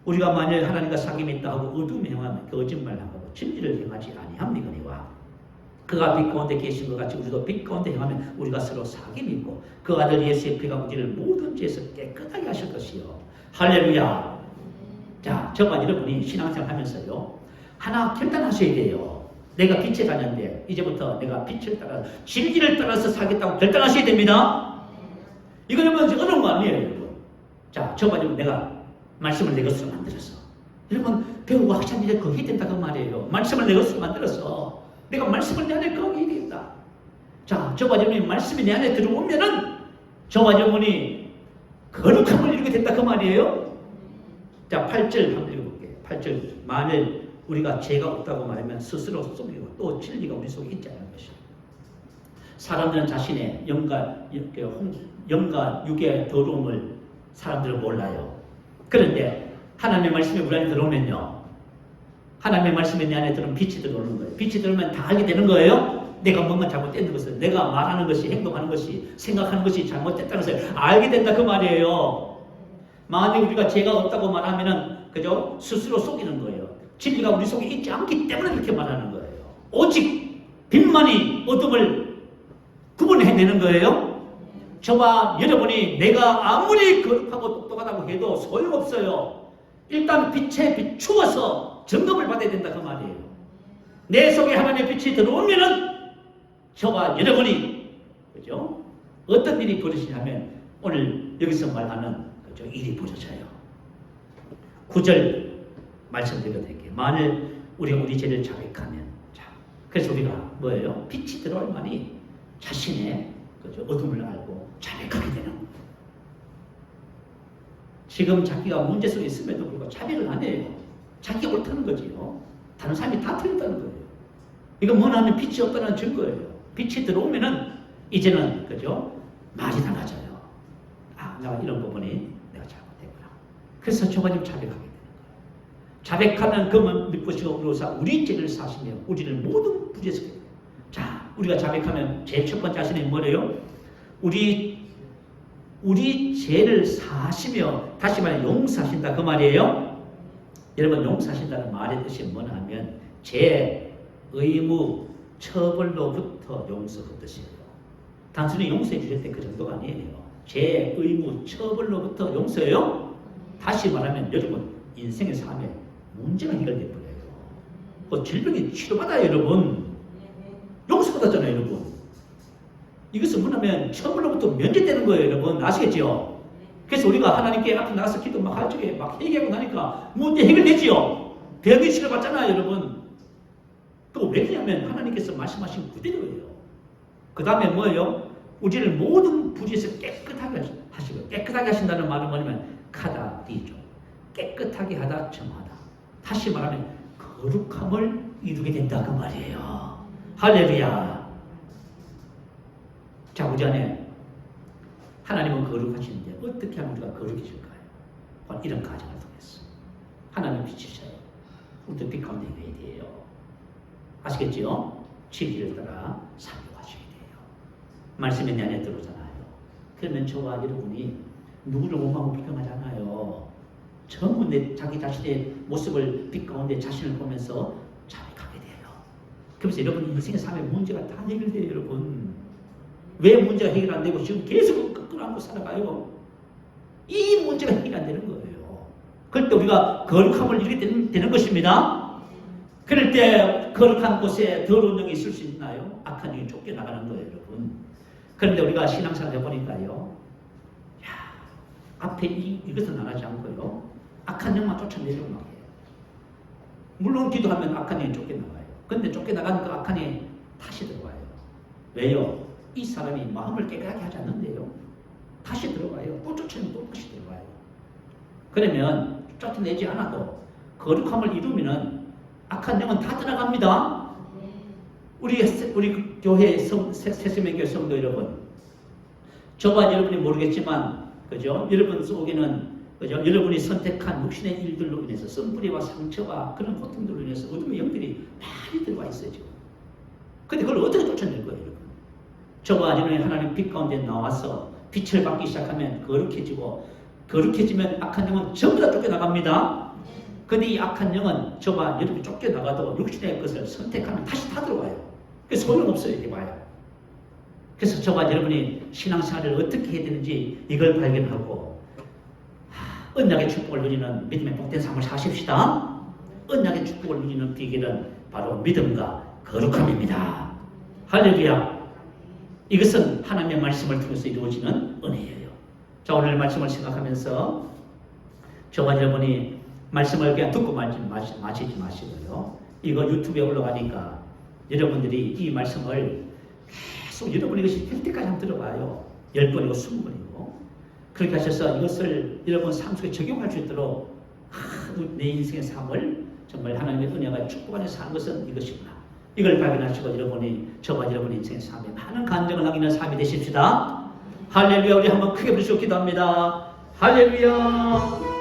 S1: 우리가 만약 하나님과 사귐이 있다 하고 어둠에 행하면 거짓말하고 진리를 행하지 아니함니거니와 그가 빛 가운데 계신 것 같이 우리도 빛 가운데 행하면 우리가 서로 사귐이 있고 그 아들 예수의 피가 우리를 모든 죄에서 깨끗하게 하실 것이요. 할렐루야. 자, 저와 여러분이 신앙생활 하면서요, 하나 결단하셔야 돼요. 내가 빛에 다녔는데 이제부터 내가 빛을 따라 진리를 따라서 살겠다고 결단하셔야 됩니다. 이거는 어려운 거 아니에요, 여러분. 자, 저와 여러분, 내가 말씀을 내 것으로 만들어서 여러분 배우고 학창 일에 거기 된다고 말이에요. 말씀을 내 것으로 만들어서 내가 말씀을 내 안에 거기 된다. 자, 저와 여러분이 말씀이 내 안에 들어오면은 저와 여러분이 거룩함을 이루게 된다 그 말이에요. 자, 8절 한번 읽어볼게요. 8절. 만일 우리가 죄가 없다고 말하면 스스로 속이고 또 진리가 우리 속에 있지 않은 것이요. 사람들은 자신의 영과 육의 더러움을 사람들은 몰라요. 그런데 하나님의 말씀이 우리 안에 들어오면요, 하나님의 말씀이 내 안에 들어오면 빛이 들어오는 거예요. 빛이 들어오면 다 알게 되는 거예요. 내가 뭔가 잘못된 것을, 내가 말하는 것이, 행동하는 것이, 생각하는 것이 잘못됐다는 것을 알게 된다 그 말이에요. 만약 우리가 죄가 없다고 말하면은 그죠? 스스로 속이는 거예요. 진리가 우리 속에 있지 않기 때문에 그렇게 말하는 거예요. 오직 빛만이 어둠을 구분해내는 거예요. 저와 여러분이 내가 아무리 거룩하고 똑똑하다고 해도 소용없어요. 일단 빛에 비추어서 점검을 받아야 된다 그 말이에요. 내 속에 하나님의 빛이 들어오면은 저와 여러분이 그죠? 어떤 일이 벌어지냐면 오늘 여기서 말하는 그죠? 일이 벌어져요. 9절 말씀드릴게요. 만일 우리가 우리 죄를 자백하면, 자, 그래서 우리가 뭐예요? 빛이 들어올만이 자신의 그죠? 어둠을 알고 자백하게 되는 거예요. 지금 자기가 문제 속에 있음에도 불구하고 자백을 안 해요. 자기가 옳다는 거지요. 다른 사람이 다 틀렸다는 거예요. 이건 뭐냐면 빛이 없다는 증거예요. 빛이 들어오면은 이제는 그죠? 말이 달라져요. 아, 내가 이런 부분이 내가 잘못했구나. 그래서 저가 자백하게 되는 거예요. 자백하면 그만 믿고시고 우리 죄를 사시며 우리를 모든 부재에서. 자, 우리가 자백하면 제일 첫 번째 하시는 뭐래요? 우리 죄를 사시며, 다시 말해 용서하신다 그 말이에요. 여러분, 용서하신다는 말의 뜻이 뭐냐 하면 죄, 의무, 처벌로부터 용서 그 뜻이에요. 단순히 용서해 주실 때 그 정도가 아니에요. 죄, 의무, 처벌로부터 용서예요. 다시 말하면 여러분 인생의 삶에 문제가 해결될 거예요. 그 질병이 치료받아요, 여러분. 용서받았잖아요, 여러분. 이것은 뭐냐면 처벌로부터 면제되는 거예요, 여러분. 아시겠죠? 그래서 우리가 하나님께 앞에 나가서 기도 막 할 적에 막 얘기하고 나니까 문제 해결되지요. 병이 치료받잖아요, 여러분. 또 왜 그러냐면 하나님께서 말씀하신 그대로예요. 그 다음에 뭐예요? 우리를 모든 부지에서 깨끗하게 하시고, 깨끗하게 하신다는 말은 뭐냐면 카다디죠. 깨끗하게 하다, 정하다. 다시 말하면 거룩함을 이루게 된다 그 말이에요. 할렐루야. 자, 우리 안에 하나님은 거룩하시는데 어떻게 하면 우리가 거룩해질까요? 바로 이런 과정을 통해서 하나님 빛이셔요. 우리도 빛 가운데 있어야 돼요. 아시겠죠? 진리를 따라 살아가셔야 돼요. 말씀이 내 안에 들어오잖아요. 그러면 저와 여러분이 누구를 원망하고 비평하지 않아요. 전부 자기 자신의 모습을 빛 가운데 자신을 보면서 자백하게 돼요. 그래서 여러분 인생의 삶의 문제가 다 해결돼요, 여러분. 왜 문제가 해결 안 되고 지금 계속 끌어안고 살아가요? 이 문제가 해결이 안 되는 거예요. 그럴 때 우리가 거룩함을 이루게 되는 것입니다. 그럴 때 거룩한 곳에 더러운 영이 있을 수 있나요? 악한 영이 쫓겨나가는 거예요, 여러분. 그런데 우리가 신앙생활 해보니까요, 앞에 이것은 나가지 않고요, 악한 영만 쫓아내려고 해요. 물론 기도하면 악한 영이 쫓겨나가요. 그런데 쫓겨나가는 그 악한 영이 다시 들어와요. 왜요? 이 사람이 마음을 깨끗하게 하지 않는데요. 다시 들어와요. 또 쫓아내면 또 다시 들어와요. 그러면 쫓아내지 않아도 거룩함을 이루면은 악한 영은 다 떠나갑니다. 우리 교회 새세명교회 성도 여러분, 저와 여러분이 모르겠지만, 그죠? 여러분 속에는, 그죠? 여러분이 선택한 육신의 일들로 인해서 쓴뿌리와 상처와 그런 고통들로 인해서 어둠의 영들이 많이 들어와 있어요, 지금. 근데 그걸 어떻게 쫓아낼 거예요, 여러분? 저와 여러분이 하나님 빛 가운데 나와서 빛을 받기 시작하면 거룩해지면 악한 영은 전부 다 쫓겨나갑니다. 근데 이 악한 영은 저와 여러분이 쫓겨나가도 육신의 것을 선택하면 다시 다 들어와요. 그래서 소용없어요, 이렇게 봐요. 그래서 저와 여러분이 신앙생활을 어떻게 해야 되는지 이걸 발견하고 언약의 축복을 누리는 믿음의 복된 삶을 사십시다. 언약의 축복을 누리는 비결은 바로 믿음과 거룩함입니다. 할렐루야. 이것은 하나님의 말씀을 통해서 이루어지는 은혜예요. 자, 오늘 말씀을 생각하면서 저와 여러분이 말씀을 그냥 듣고 마치지 마시고요. 이거 유튜브에 올라가니까 여러분들이 이 말씀을 계속 여러분이 이것이 될 때까지 한번 들어봐요. 10번이고 20번이고. 그렇게 하셔서 이것을 여러분 삶 속에 적용할 수 있도록 내 인생의 삶을 정말 하나님의 은혜가 축복 안에 사는 것은 이것이구나. 이걸 발견하시고 저와 여러분의 인생의 삶에 많은 간증을 하기는 삶이 되십시다. 할렐루야. 우리 한번 크게 부르시고 기도합니다. 할렐루야.